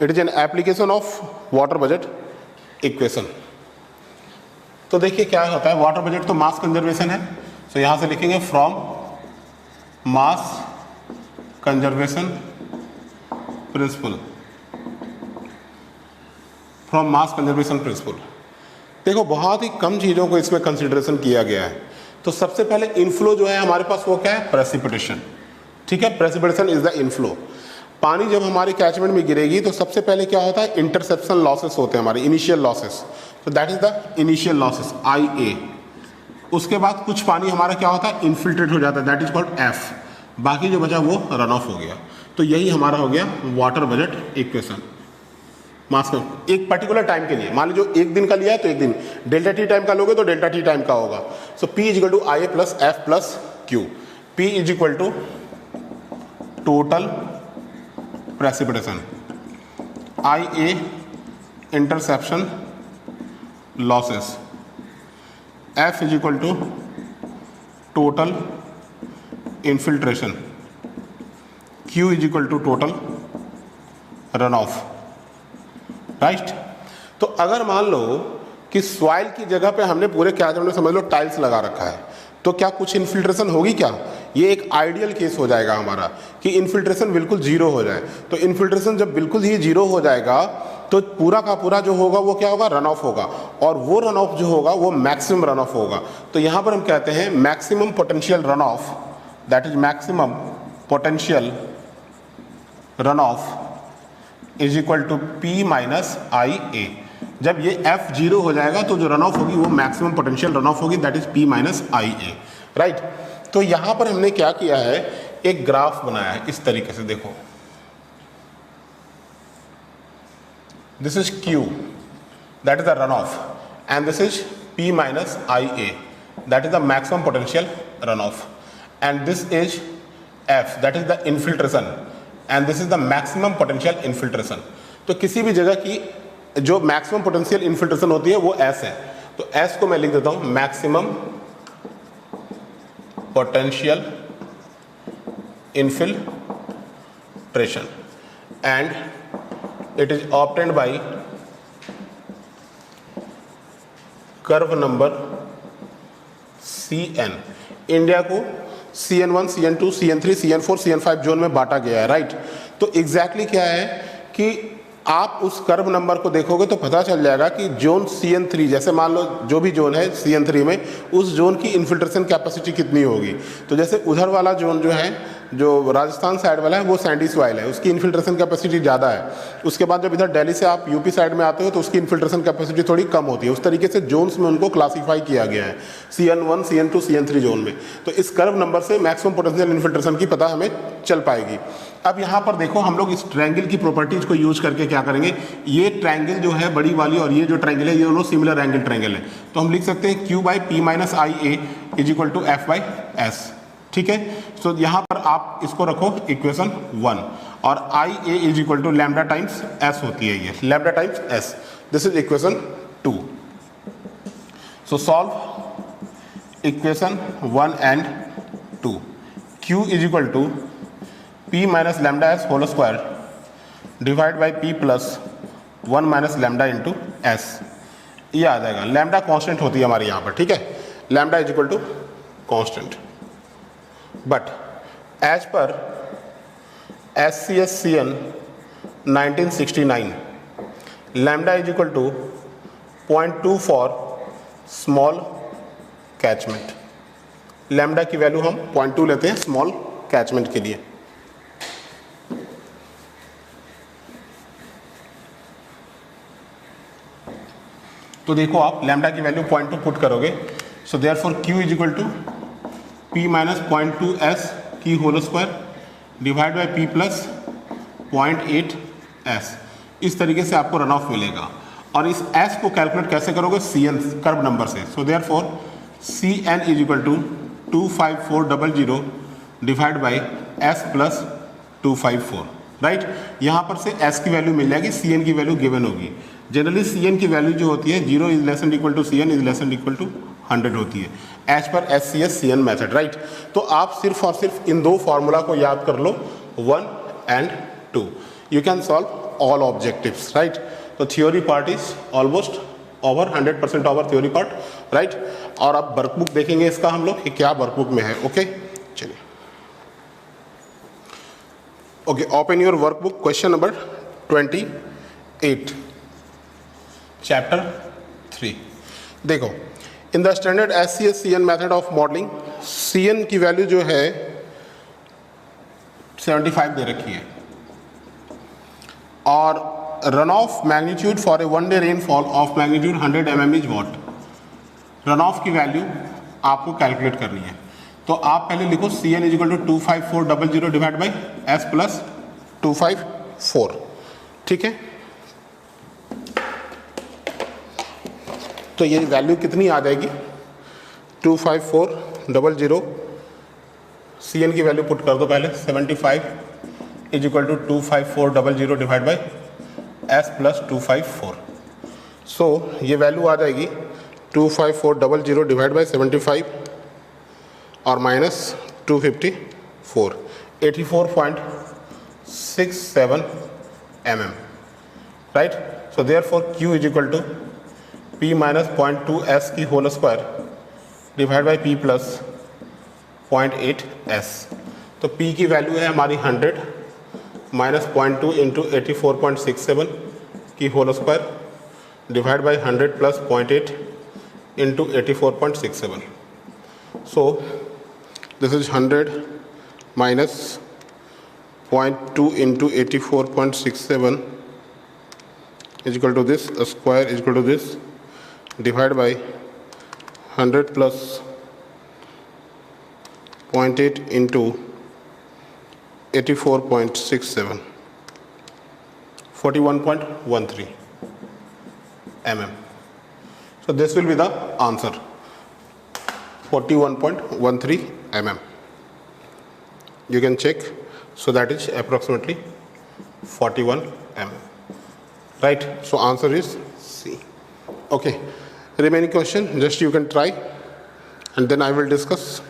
It is an application of water budget equation. तो देखिए क्या होता है, water budget तो mass conservation है, तो यहाँ से लिखेंगे from mass conservation principle. From mass conservation principle. देखो बहुत ही कम चीज़ों को इसमें कंसिडरेशन किया गया है। तो सबसे पहले इनफ्लो जो है हमारे पास वो क्या है, प्रेसिपिटेशन। ठीक है, प्रेसिपिटेशन इज द इनफ्लो। पानी जब हमारी कैचमेंट में गिरेगी तो सबसे पहले क्या होता है, इंटरसेप्शन लॉसेस होते हैं हमारे, इनिशियल लॉसेस। तो that is the initial losses IA। उसके बाद कुछ पानी हमारा क्या होता है, इनफिल्ट्रेट हो जाता है, दैट इज कॉल्ड F। बाकी जो बचा वो रन ऑफ हो गया। तो यही हमारा हो गया वाटर बजट इक्वेशन। मास में एक पर्टिकुलर टाइम के लिए, मान लीजिए एक दिन का लिया है तो एक दिन, डेल्टा टी टाइम का लोगे तो डेल्टा टी टाइम का होगा। So P is equal to IA plus F plus Q। P is equal to total precipitation, IA interception losses, F is equal to total infiltration, Q is equal to total run off, right. तो अगर मान लो कि soil की जगह पे हमने पूरे catchment में समझ लो टाइल्स लगा रखा है, तो क्या कुछ इन्फिल्ट्रेशन होगी क्या? ये एक आइडियल केस हो जाएगा हमारा कि इन्फिल्ट्रेशन बिल्कुल जीरो हो जाए। तो इन्फिल्ट्रेशन जब बिल्कुल ही जीरो हो जाएगा तो पूरा का पूरा जो होगा वो क्या होगा, रन ऑफ होगा, और वो रन ऑफ जो होगा वो मैक्सिमम रन ऑफ होगा। तो यहाँ पर हम कहते हैं maximum potential run off, that is maximum potential run off is equal to P minus IA। जब ये F जीरो हो जाएगा तो जो रन ऑफ होगी वो मैक्सिमम पोटेंशियल रन ऑफ होगी, that is P minus IA, right. तो यहाँ पर हमने क्या किया है, एक ग्राफ बनाया है इस तरीके से, देखो this is Q, that is the run of, and this is P minus IA, that is the maximum potential run of, and this is F, that is the infiltration, and this is the maximum potential infiltration. तो किसी भी जगह की जो maximum potential infiltration होती है वो S है, तो S को मैं लिख देता हूं maximum potential infiltration, and it is obtained by curve number CN। India को CN1, CN2, CN3, CN4, CN5 zone में बांटा गया है, राइट। तो एग्जैक्टली क्या है कि आप उस कर्व नंबर को देखोगे तो पता चल जाएगा कि जोन CN3, जैसे मान लो जो भी जोन है CN3 में, उस जोन की इन्फिल्ट्रेशन कैपेसिटी कितनी होगी। तो जैसे उधर वाला जोन जो है, जो राजस्थान साइड वाला है, वो सैंडी सॉइल है, उसकी इन्फिल्ट्रेशन कैपेसिटी ज़्यादा है। उसके बाद जब इधर दिल्ली से आप यूपी साइड में आते हो तो उसकी इन्फिल्ट्रेशन कैपेसिटी थोड़ी कम होती है। उस तरीके से जोन्स में उनको क्लासीफाई किया गया है, CN1, CN2, CN3 जोन में। तो इस कर्व नंबर से मैक्सिमम पोटेंशियल इन्फिल्ट्रेशन की पता हमें चल पाएगी। अब यहाँ पर देखो, हम लोग इस ट्रायंगल की प्रॉपर्टीज को यूज करके क्या करेंगे, ये ट्रायंगल जो है बड़ी वाली और ये जो ट्रायंगल है, ये दोनों सिमिलर एंगल ट्रायंगल है। तो हम लिख सकते हैं Q/P-IA is equal to F/S। ठीक है, तो यहाँ पर आप इसको रखो इक्वेशन 1, और IA is equal to lambda times S होती है, ये lambda times S। This is equation 2। So solve equation 1 and 2। Q is equal to P minus lambda S whole square divide by P plus 1 minus lambda into S, ये आ जाएगा। Lambda constant होती है हमारे यहाँ पर, ठीक है, lambda is equal to constant. But as per SCSCN 1969, lambda is equal to 0.2 for small catchment. Lambda की वैल्यू हम 0.2 लेते हैं स्मॉल कैचमेंट के लिए। तो देखो आप लैम्डा की वैल्यू 0.2 पुट करोगे, so therefore Q is equal to P minus 0.2 S की whole square divide by P plus 0.8 S। इस तरीके से आपको रन ऑफ मिलेगा। और इस S को कैलकुलेट कैसे करोगे, CN कर्व नंबर से। So therefore CN is equal to 25400 divide by S plus 254, right. यहाँ पर से S की वैल्यू मिल जाएगी, CN की वैल्यू गिवन होगी। जनरली CN की वैल्यू जो होती है 0 is less and equal to CN is less and equal to 100 होती है, as per SCS-CN method, right. तो आप सिर्फ और सिर्फ इन दो फार्मूला को याद कर लो, 1 and 2। You can solve all objectives, right. तो theory part is almost over, 100% over theory part, right. और अब वर्कबुक देखेंगे इसका हम लोग कि क्या वर्कबुक में है। ओके, चलिए। Okay, open your workbook, question number 28, chapter 3। देखो, in the standard SCS-CN method of modelling, CN की वैल्यू जो है 75 दे रखी है, और run off magnitude for a 1 day rainfall of magnitude 100 mm is what. Run off की वैल्यू आपको कैलकुलेट करनी है। तो आप पहले लिखो CN is equal to 25400 divide by S plus 254, ठीक है। तो ये वैल्यू कितनी आ जाएगी, 25400, CN की वैल्यू पुट कर दो पहले, 75 is equal to 25400 divide by S plus 254। So ये वैल्यू आ जाएगी 25400 डिवाइड बाई 75 और minus 254, 84.67 mm, right. So therefore Q is equal to P minus 0.2 S की whole square divide by P plus 0.8 S। तो P की value है हमारी 100 minus 0.2 into 84.67 की whole square divide by 100 plus 0.8 into 84.67। So this is 100 minus 0.2 into 84.67 is equal to this, a square is equal to this, divide by 100 plus 0.8 into 84.67, 41.13 mm. So this will be the answer, 41.13 mm. You can check, so that is approximately 41 mm. Right, so answer is C. Okay, remaining question, just you can try and then I will discuss.